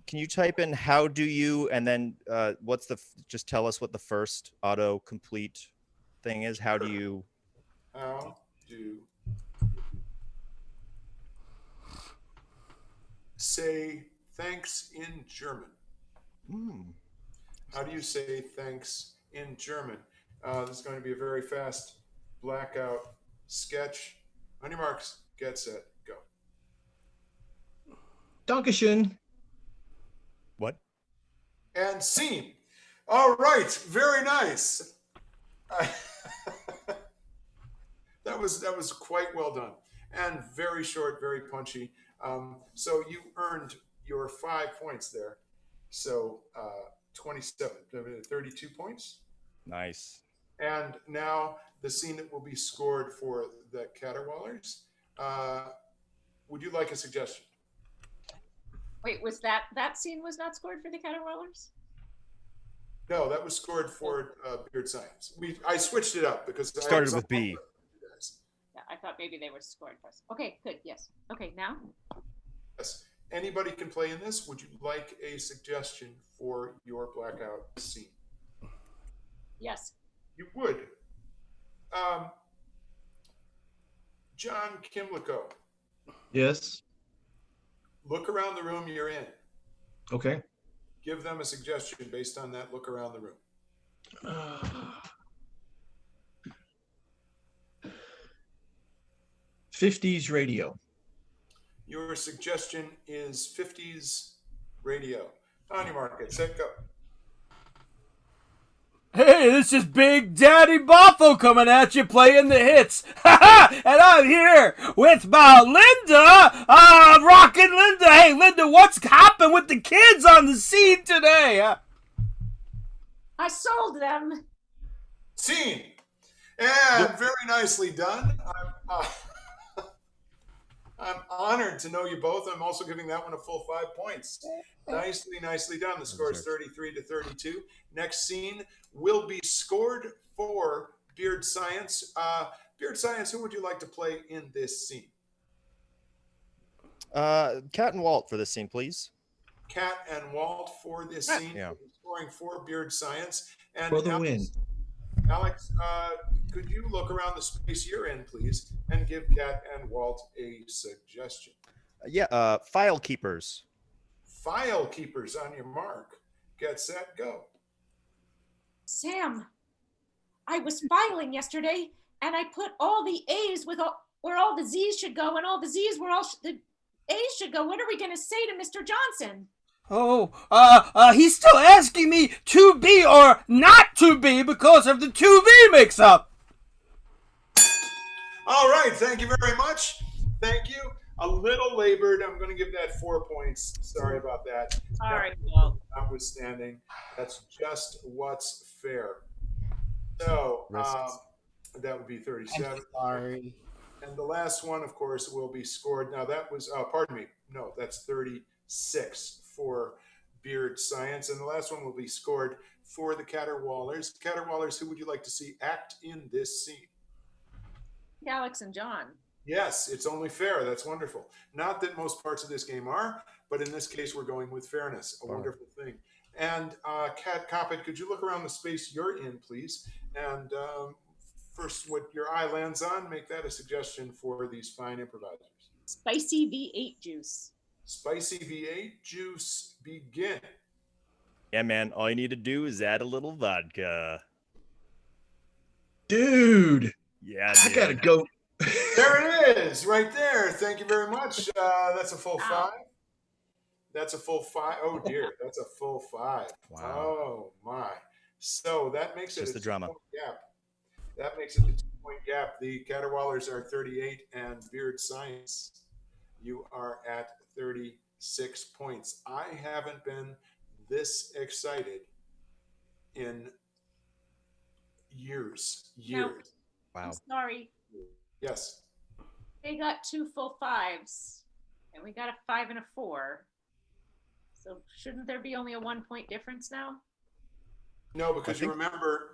Can you type in "how do you" and then what's the? Just tell us what the first auto complete thing is. How do you? How do say thanks in German? How do you say thanks in German? This is going to be a very fast blackout sketch. On your marks, get set, go. Dankeschön. What? And scene. All right, very nice. That was quite well done and very short, very punchy. So you earned your 5 points there. So 27, 32 points. Nice. And now the scene that will be scored for the Caterwallers. Would you like a suggestion? Wait, was that scene was not scored for the Caterwallers? No, that was scored for Beard Science. I switched it up because Started with B. Yeah, I thought maybe they were scored first. Okay, good. Yes. Okay, now. Yes. Anybody can play in this. Would you like a suggestion for your blackout scene? Yes. You would. John Kimlico, Yes. look around the room you're in. Okay. Give them a suggestion based on that look around the room. 50s radio. Your suggestion is 50s radio. On your mark, get set, go. Hey, this is Big Daddy Boffo coming at you playing the hits. And I'm here with my Linda, Rockin' Linda. Hey, Linda, what's happening with the kids on the scene today? I sold them. Scene. And very nicely done. I'm honored to know you both. I'm also giving that one a full 5 points. Nicely done. The score is 33 to 32. Next scene will be scored for Beard Science. Beard Science, who would you like to play in this scene? Cat and Walt for this scene, please. Cat and Walt for this scene. Yeah. We'll be scoring for Beard Science. And For the win. Alex, could you look around the space you're in, please, and give Cat and Walt a suggestion? File keepers. File keepers on your mark. Get set, go. Sam, I was filing yesterday, and I put all the A's where all the Z's should go, and all the Z's where all the A's should go. What are we going to say to Mr. Johnson? Oh, he's still asking me to be or not to be because of the 2V mix-up. All right, thank you very much. Thank you. A little labored. I'm going to give that 4 points. Sorry about that. All right, Walt. Notwithstanding, that's just what's fair. So Risks. that would be 37. I'm sorry. And the last one, of course, will be scored. Now that was, pardon me, no, that's 36 for Beard Science. And the last one will be scored for the Caterwallers. Caterwallers, who would you like to see act in this scene? Alex and John. Yes, it's only fair. That's wonderful. Not that most parts of this game are, but in this case, we're going with fairness. A wonderful thing. And Kat Coppet, could you look around the space you're in, please? And first, what your eye lands on, make that a suggestion for these fine improvisers. Spicy V8 juice. Spicy V8 juice, begin. Yeah, man. All you need to do is add a little vodka. Dude, Yeah, I dude. gotta go. There it is, right there. Thank you very much. That's a full 5. That's a full 5. Oh dear, that's a full 5. Wow. Oh my. So that makes Just it a the drama. 2-point gap. That makes it a 2-point gap. The Caterwallers are 38 and Beard Science, you are at 36 points. I haven't been this excited in years. Now- Wow. I'm sorry. Yes. They got 2 full 5s, and we got a 5 and a 4. So shouldn't there be only a 1-point difference now? No, because you think-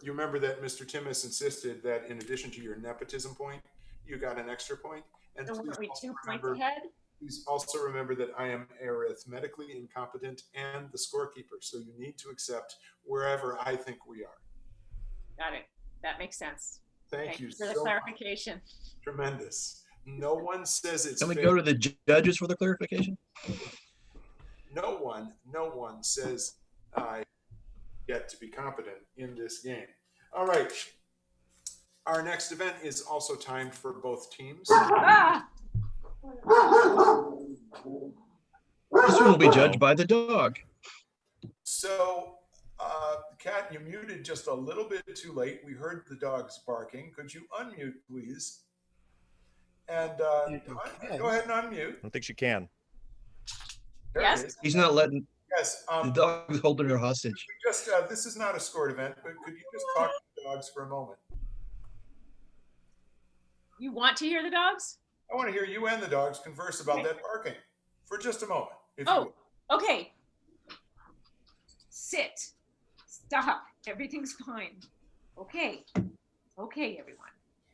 remember that Mr. Timmis insisted that in addition to your nepotism point, you got an extra point. And So please weren't we also 2 points remember, ahead? please also remember that I am arithmetically incompetent and the scorekeeper. So you need to accept wherever I think we are. Got it. That makes sense. Thank you for the so much. clarification. Tremendous. No one says it's Can we fair. go to the judges for the clarification? No one says I get to be competent in this game. All right. Our next event is also timed for both teams. Ah! This one will be judged by the dog. So, Kat, you muted just a little bit too late. We heard the dogs barking. Could you unmute, please? And Okay. go ahead and unmute. I don't think she can. There Yes. it is. He's not letting Yes. the dog is holding her hostage. Just this is not a scored event, but could you just talk to the dogs for a moment? You want to hear the dogs? I want to hear you and the dogs converse about Okay. that barking for just a moment. If you Oh, okay. Sit. Stop. Everything's fine. Okay. Okay, everyone.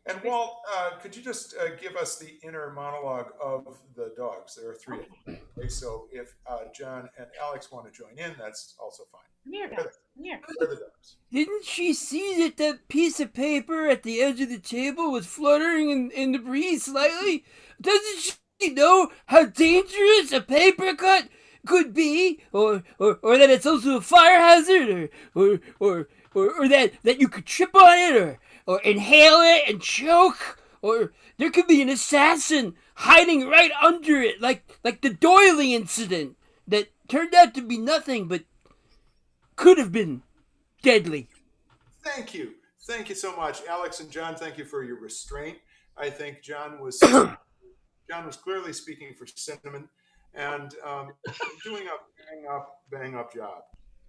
And Walt, could you just give us the inner monologue of the dogs? There are 3 of them. Okay, so if John and Alex want to join in, that's also fine. Come here, guys. Come here. Where are the dogs? Didn't she see that that piece of paper at the edge of the table was fluttering in the breeze slightly? Doesn't she know how dangerous a paper cut could be, or that it's also a fire hazard, or that you could trip on it, or inhale it and choke, or there could be an assassin hiding right under it, like the doily incident that turned out to be nothing but could have been deadly. Thank you. Thank you so much. Alex and John, thank you for your restraint. I think John was clearly speaking for Cinnamon and doing a bang up job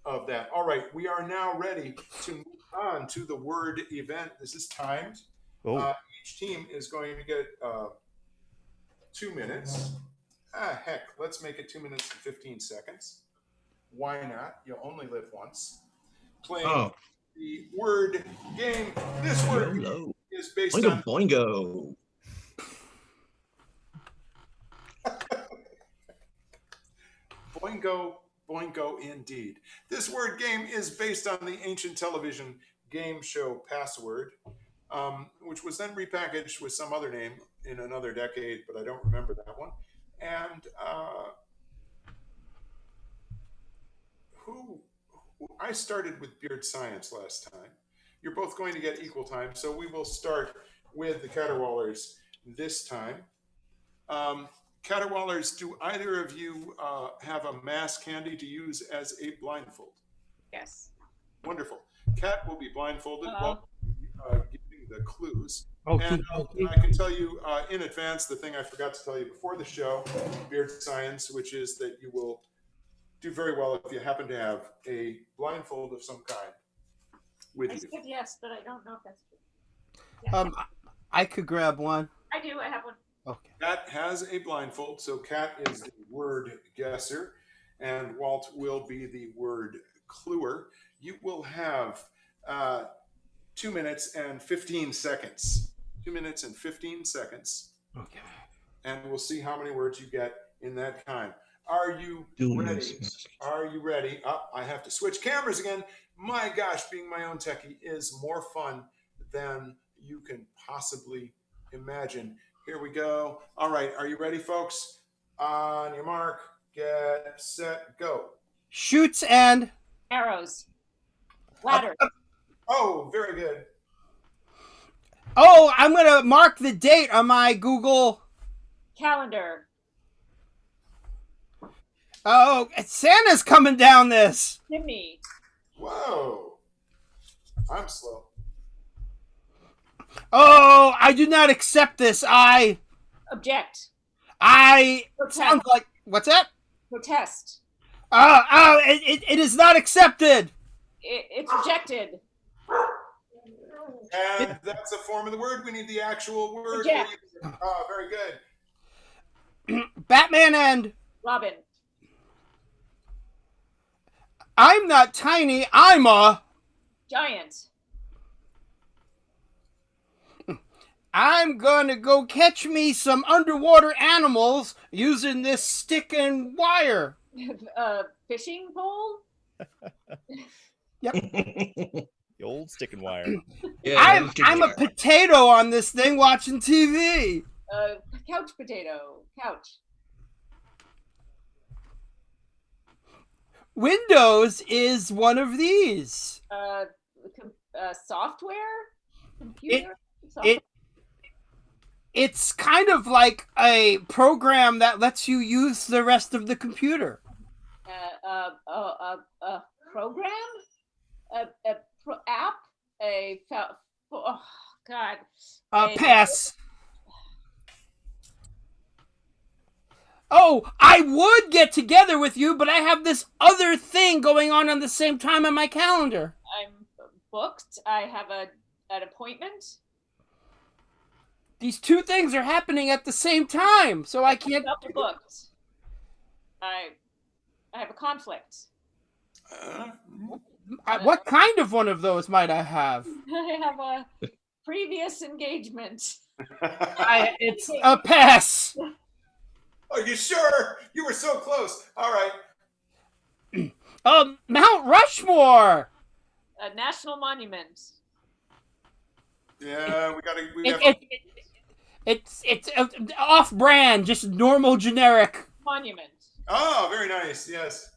of that. All right, we are now ready to move on to the word event. This is timed. Oh, Each team is going to get 2 minutes. Heck, let's make it 2 minutes and 15 seconds. Why not? You'll only live once. Playing Oh, the word game. This word hello. is based Boingo, on boingo. Boingo, boingo indeed. This word game is based on the ancient television game show Password, which was then repackaged with some other name in another decade, but I don't remember that one. And I started with Beard Science last time. You're both going to get equal time, so we will start with the Caterwallers this time. Caterwallers, do either of you have a mask handy to use as a blindfold? Yes. Wonderful. Kat will be blindfolded Uh-oh. while giving the clues. And I can tell you in advance the thing I forgot to tell you before the show, Beard Science, which is that you will do very well if you happen to have a blindfold of some kind with I you. said yes, but I don't know if that's true. I could grab one. I do. I have one. Okay. Kat has a blindfold, so Kat is the word guesser, and Walt will be the word cluer. You will have 2 minutes and 15 seconds. 2 minutes and 15 seconds. Okay. And we'll see how many words you get in that time. Are you ready? Are you ready? I have to switch cameras again. My gosh, being my own techie is more fun than you can possibly imagine. Here we go. All right, are you ready, folks? On your mark, get set, go. Shoots and Arrows. Ladder. Oh, very good. oh, I'm gonna mark the date on my Google. Calendar. Oh, Santa's coming down this. Chimney. Whoa. I'm slow. Oh, I do not accept this. Object. Sounds like what's that? Protest. It is not accepted. It's rejected. And that's a form of the word. We need the actual word. Reject. Oh, very good. Batman and Robin. I'm not tiny. I'm a. Giant. I'm gonna go catch me some underwater animals using this stick and wire. Fishing pole. The old stick and wire. Yeah, I'm a potato on this thing watching TV. Couch potato. Couch. Windows is one of these. Software. Computer. It's kind of like a program that lets you use the rest of the computer. Program. App. Oh God. Pass. Oh, I would get together with you, but I have this other thing going on the same time on my calendar. I'm booked. I have an appointment. These two things are happening at the same time, so I can't. Double booked. I have a conflict. What kind of one of those might I have? I have a previous engagement. It's a pass. Are you sure? You were so close. All right. Mount Rushmore. A national monument. Yeah, It's off-brand, just normal, generic. Monument. Oh, very nice. Yes.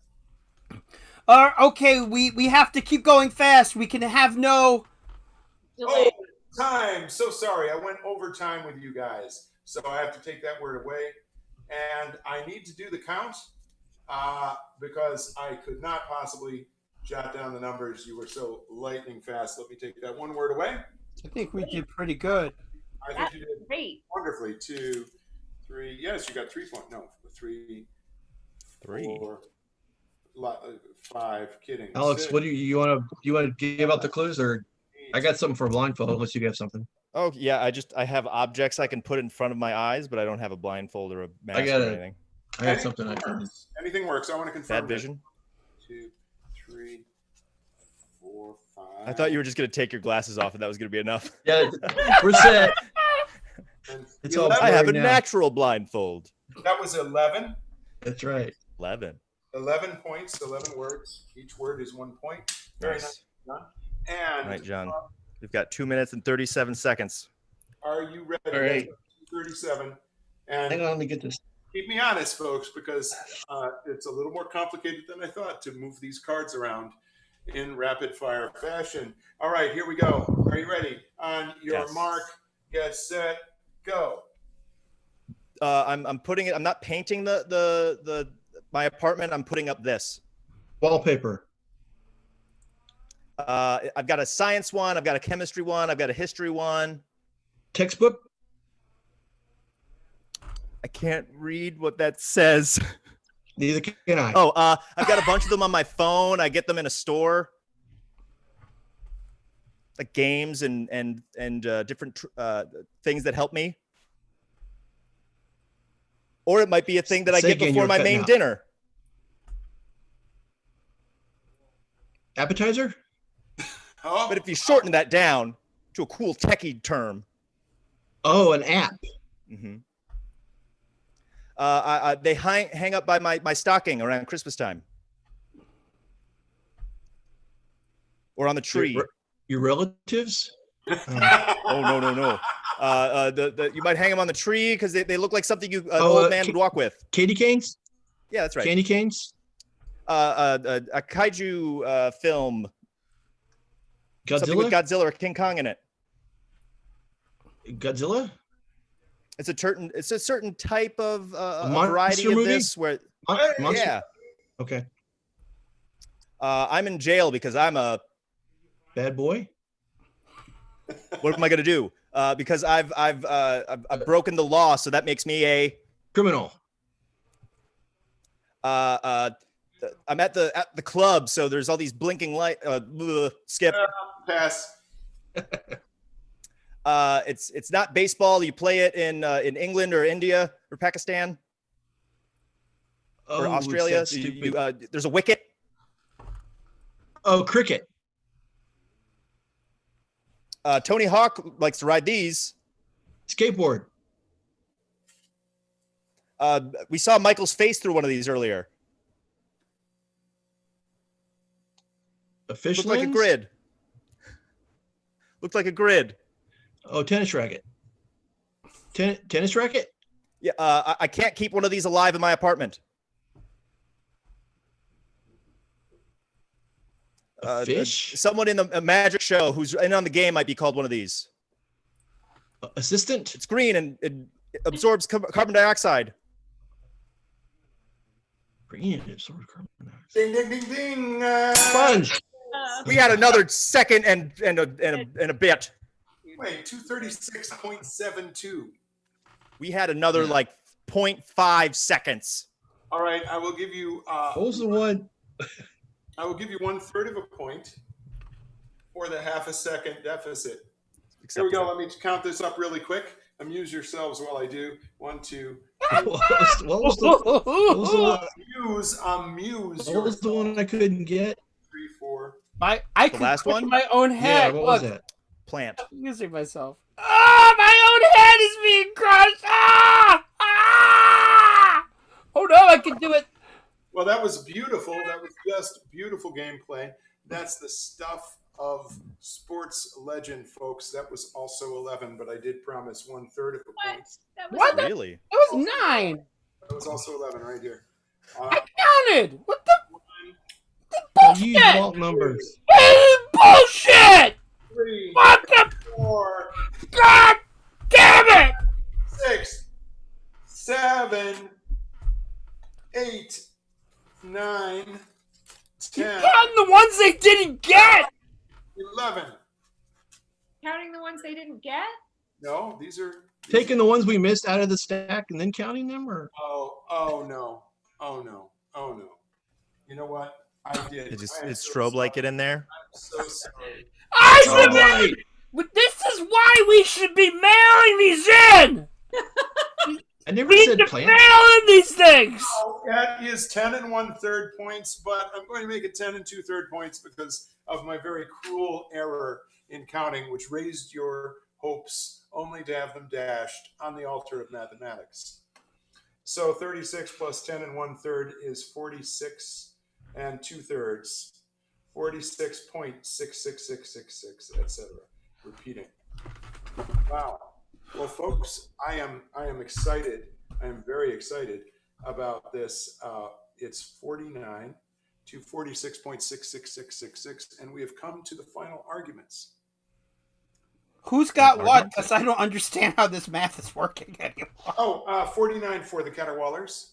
Okay, we have to keep going fast. We can have no. Delay. Oh, time. So sorry. I went over time with you guys. So I have to take that word away. And I need to do the count because I could not possibly jot down the numbers. You were so lightning fast. Let me take that one word away. I think we did pretty good. I think you did Great. wonderfully. 2, 3. Yes, you got 3 points. No, 3, 4, 5. Kidding. Alex, 6, what do you want to give out the clues, or 8, I got something for blindfold unless you have something. Oh yeah, I have objects I can put in front of my eyes, but I don't have a blindfold or a mask I got or it. anything. I got something. I can. Anything works. I want to confirm. Bad vision. 2, 3, 4, 5. I thought you were just gonna take your glasses off and that was gonna be enough. Yeah, we're set. And It's all 11. I have a now. natural blindfold. That was 11. That's right. 11. 11 points, 11 words. Each word is 1 point. Very nice. John. And All right, John. We've got 2 minutes and 37 seconds. are you ready? All right. 37. And Hang on, let me get this. keep me honest, folks, because it's a little more complicated than I thought to move these cards around in rapid fire fashion. All right, here we go. Are you ready? On your Yes. mark, get set, go. I'm putting it. I'm not painting the my apartment. I'm putting up this. Wallpaper. I've got a science one. I've got a chemistry one. I've got a history one. Textbook? I can't read what that says. Neither can I. Oh, I've got a bunch of them on my phone. I get them in a store, like games and different things that help me. Or it might be a thing that I Say get again, before you were my cutting main out. dinner. Appetizer? Oh, But if you shorten that down to a cool techie term, Oh, an app. mm-hmm. They hang up by my stocking around Christmas time, or on the tree. Your relatives? Oh no. You might hang them on the tree because they look like something an old man would walk with. Candy canes? Yeah, that's right. Candy canes? A kaiju film. Something with Godzilla? Godzilla or King Kong in it. Godzilla? It's a certain type of a monster variety of movie? this where Monster? yeah. Okay. I'm in jail because I'm a Bad boy? what am I gonna do? Because I've broken the law, so that makes me a Criminal. I'm at the club, so there's all these blinking light. Skip. pass. It's not baseball. You play it in England or India or Pakistan or Australia. There's a wicket. Oh, cricket. Tony Hawk likes to ride these. Skateboard. We saw Michael's face through one of these earlier. A fish Looked lens? like a grid. Looked like a grid. Oh, tennis racket. Tennis racket? Yeah, I can't keep one of these alive in my apartment. A fish? Someone in a magic show who's in on the game might be called one of these. Assistant? It's green and it absorbs carbon dioxide. Green absorbs carbon dioxide. Ding ding ding ding. Sponge. We had another second and a bit. Wait, 236.72. We had another like 0.5 seconds. All right, I will give you. What was the one? I will give you 1/3 of a point for the half a second deficit. Here we go. Let me count this up really quick. Amuse yourselves while I do. 1, 2. What was the one I couldn't get? 3, 4. I The could last crush one? my own head. Yeah, what was Look, that? Plant. I'm using myself. Ah, my own head is being crushed. Ah! Oh no, I can do it. Well, that was beautiful. That was just beautiful gameplay. That's the stuff of sports legend, folks. That was also 11, but I did promise 1/3 of a point. That was What? Really? That was 9. That was also 11 right here. I counted. What the I use bullshit? alt numbers. This is bullshit. 3, What the? 4, God damn it! 6, 7, 8, 9, 10, Counting the ones they didn't get. 11. counting the ones they didn't get. No, these are Taking the ones we missed out of the stack and then counting them, or Oh no. You know what? I did. Did I am it so strobe like it sorry. in there? I'm so sorry. I Oh, should right. But this is why we should be mailing these in. I never We said need to plant. mail in these things. Oh, that is 10 and 1/3 points, but I'm going to make it 10 and 2/3 points because of my very cruel error in counting, which raised your hopes only to have them dashed on the altar of mathematics. So 36 plus 10 and 1/3 is 46 and 2/3, 46.66666, etc. Repeating. Wow. Well, folks, I am excited. I am very excited about this. It's 49 to 46.66666, and we have come to the final arguments. Who's got what? Because I don't understand how this math is working anymore. Oh, 49 for the Caterwallers,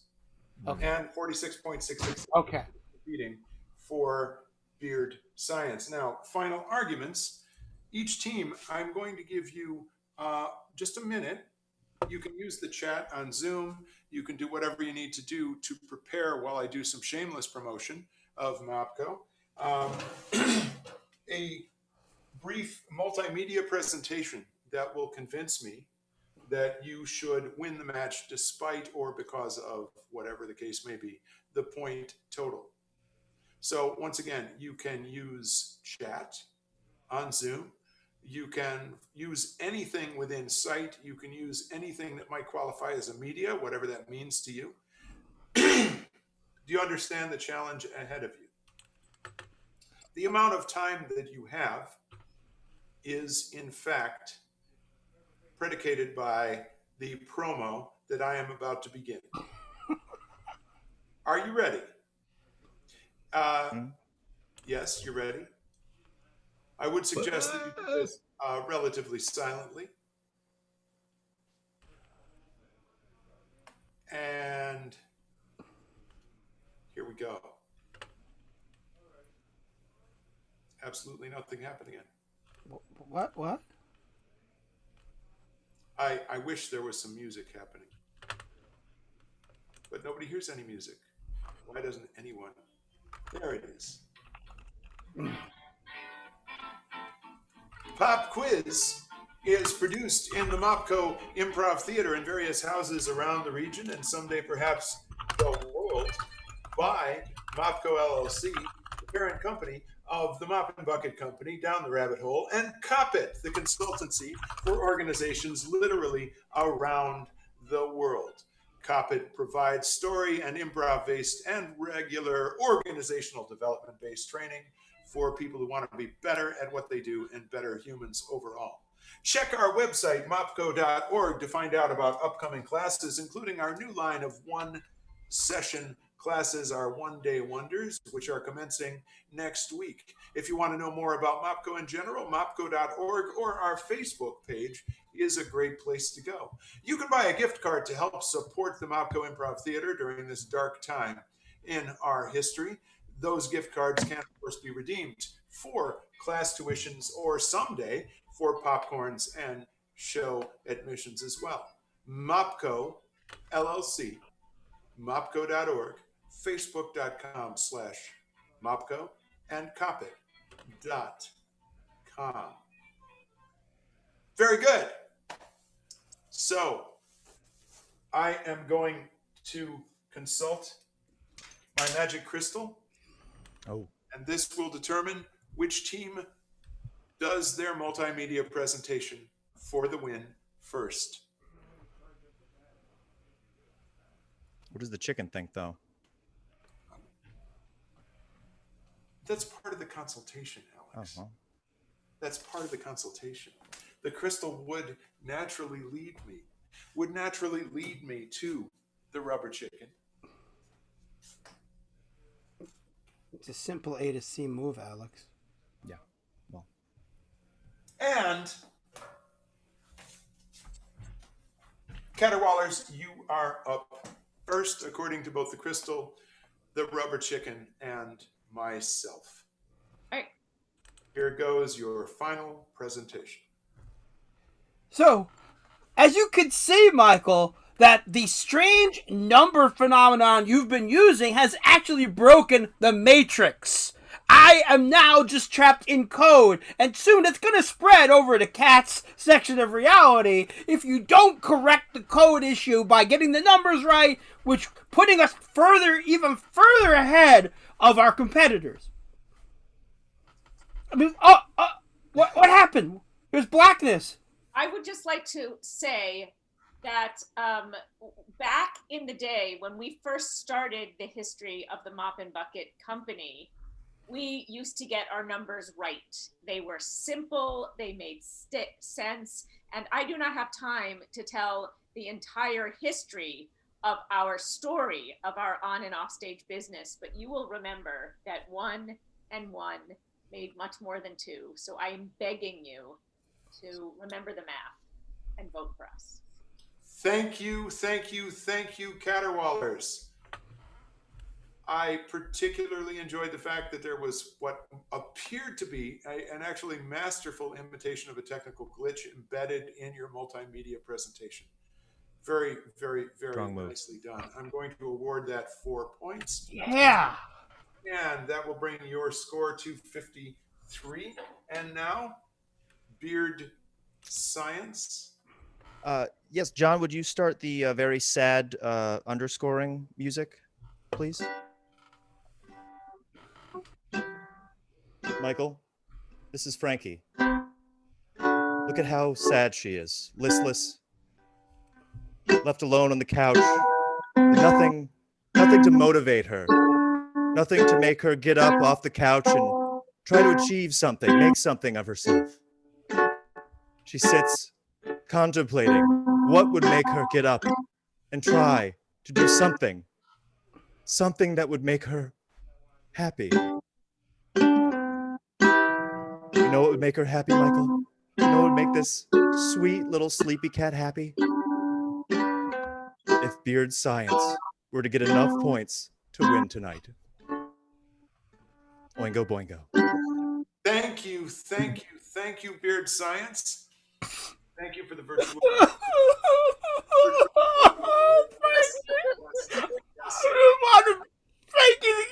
Okay. and 46.66 Okay. repeating for Beard Science. Now, final arguments. Each team, I'm going to give you just a minute. You can use the chat on Zoom. You can do whatever you need to do to prepare while I do some shameless promotion of MOPCO. A brief multimedia presentation that will convince me that you should win the match despite or because of whatever the case may be, the point total. So once again, you can use chat on Zoom. You can use anything within sight. You can use anything that might qualify as a media, whatever that means to you. Do you understand the challenge ahead of you? The amount of time that you have is, in fact, predicated by the promo that I am about to begin. Are you ready? Yes, you're ready. I would suggest that you do this relatively silently. And here we go. Absolutely nothing happened again. What? I wish there was some music happening. But nobody hears any music. Why doesn't anyone? There it is. Pop Quiz is produced in the MOPCO Improv Theater in various houses around the region and someday perhaps the world by MOPCO LLC, the parent company of the Mop and Bucket Company, Down the Rabbit Hole, and Copit, the consultancy for organizations literally around the world. Copit provides story and improv-based and regular organizational development-based training for people who want to be better at what they do and better humans overall. Check our website, mopco.org, to find out about upcoming classes, including our new line of one-session classes, our one-day wonders, which are commencing next week. If you want to know more about MOPCO in general, mopco.org or our Facebook page is a great place to go. You can buy a gift card to help support the MOPCO Improv Theater during this dark time in our history. Those gift cards can, of course, be redeemed for class tuitions or someday for popcorns and show admissions as well. MOPCO LLC, mopco.org, facebook.com/mopco, and copit.com. Very good. So I am going to consult my magic crystal. Oh. And this will determine which team does their multimedia presentation for the win first. What does the chicken think, though? That's part of the consultation, Alex. Oh, well. That's part of the consultation. The crystal would naturally lead me to the rubber chicken. It's a simple A to C move, Alex. Yeah. Well. And Caterwallers, you are up first, according to both the crystal, the rubber chicken, and myself. All right. Here goes your final presentation. So, as you could see, Michael, that the strange number phenomenon you've been using has actually broken the matrix. I am now just trapped in code, and soon it's going to spread over to Kat's section of reality if you don't correct the code issue by getting the numbers right, which putting us even further ahead of our competitors. I mean, what happened? There's blackness. I would just like to say that back in the day when we first started the history of the Mop and Bucket Company, we used to get our numbers right. They were simple, they made sense, and I do not have time to tell the entire history of our story of our on and off stage business, but you will remember that 1 and 1 made much more than 2. So I am begging you to remember the math and vote for us. Thank you, Caterwallers. I particularly enjoyed the fact that there was what appeared to be an actually masterful imitation of a technical glitch embedded in your multimedia presentation. Very, very, very Strong move. nicely done. I'm going to award that 4 points. Yeah. And that will bring your score to 53. And now, Beard Science. Yes, John, would you start the very sad underscoring music, please? Michael, this is Frankie. Look at how sad she is, listless, left alone on the couch, nothing to motivate her, nothing to make her get up off the couch and try to achieve something, make something of herself. She sits contemplating what would make her get up and try to do something that would make her happy. You know what would make her happy, Michael? You know what would make this sweet little sleepy cat happy? If Beard Science were to get enough points to win tonight. Oingo boingo. Thank you, Beard Science. Thank you for the virtual. Frankie!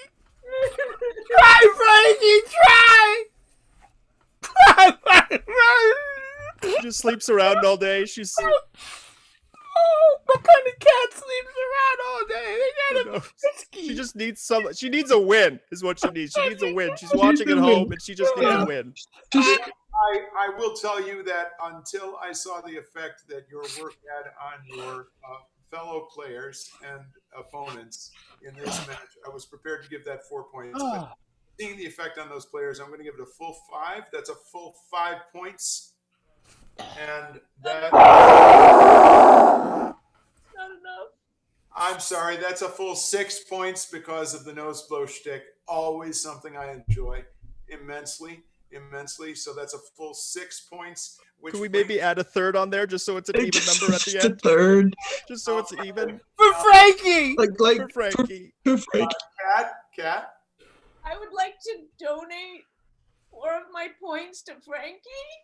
Try, Frankie! Try! She just sleeps around all day. She's What kind of cat sleeps around all day? They got a she just needs she needs a win is what she needs. She needs a win. She's watching at home and she just needs a win. I will tell you that until I saw the effect that your work had on your fellow players and opponents in this match, I was prepared to give that 4 points. But seeing the effect on those players, I'm going to give it a full 5. That's a full 5 points. And that... Not enough. I'm sorry, that's a full 6 points because of the nose blow shtick. Always something I enjoy immensely. So that's a full 6 points. Could we maybe add a third on there just so it's an even number at the Just end? a third. Just so it's even. For Frankie! Like For Frankie. for Frankie. Cat. I would like to donate 4 of my points to Frankie.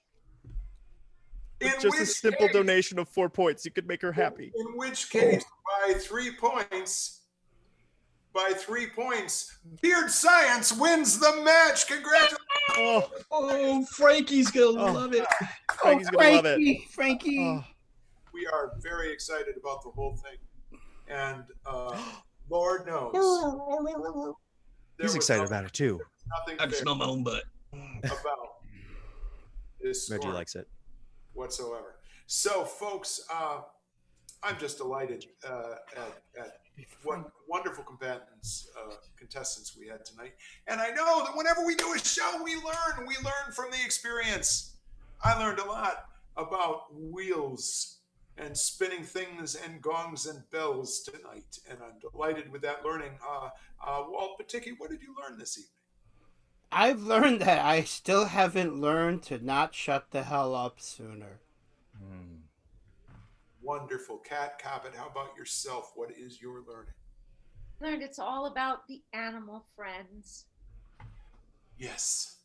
With just a simple donation of 4 points, you could make her happy. In which case, by 3 points, Beard Science wins the match. Congratulations! Oh, Frankie's gonna love it. Frankie's gonna love it. Frankie. Oh. We are very excited about the whole thing, and Lord knows He's excited about it too. Nothing I can smell my own butt. about this Reggie scoring likes it. whatsoever. So, folks, I'm just delighted at what wonderful contestants we had tonight. And I know that whenever we do a show, we learn. We learn from the experience. I learned a lot about wheels and spinning things and gongs and bells tonight. And I'm delighted with that learning. Walt Patiki, what did you learn this evening? I've learned that I still haven't learned to not shut the hell up sooner. Wonderful. Kat Cobbett, how about yourself? What is your learning? Learned it's all about the animal friends. Yes.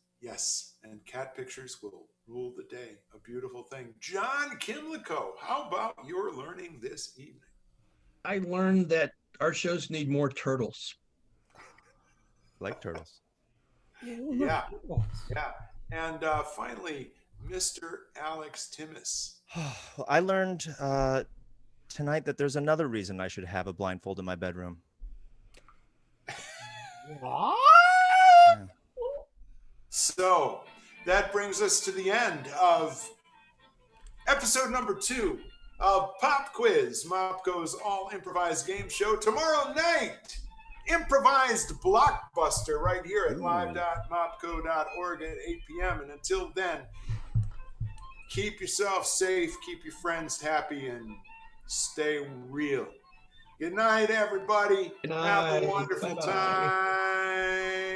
And cat pictures will rule the day. A beautiful thing. John Kimlico, how about your learning this evening? I learned that our shows need more turtles. Like turtles. Yeah. And finally, Mr. Alex Timmis. I learned tonight that there's another reason I should have a blindfold in my bedroom. What? Yeah. So that brings us to the end of episode number 2 of Pop Quiz, Mopco's all improvised game show. Tomorrow night, improvised blockbuster right here at live.mopco.org at 8 p.m. And until then, keep yourself safe, keep your friends happy, and stay real. Good night, everybody. Good night. Have a wonderful Bye-bye. time.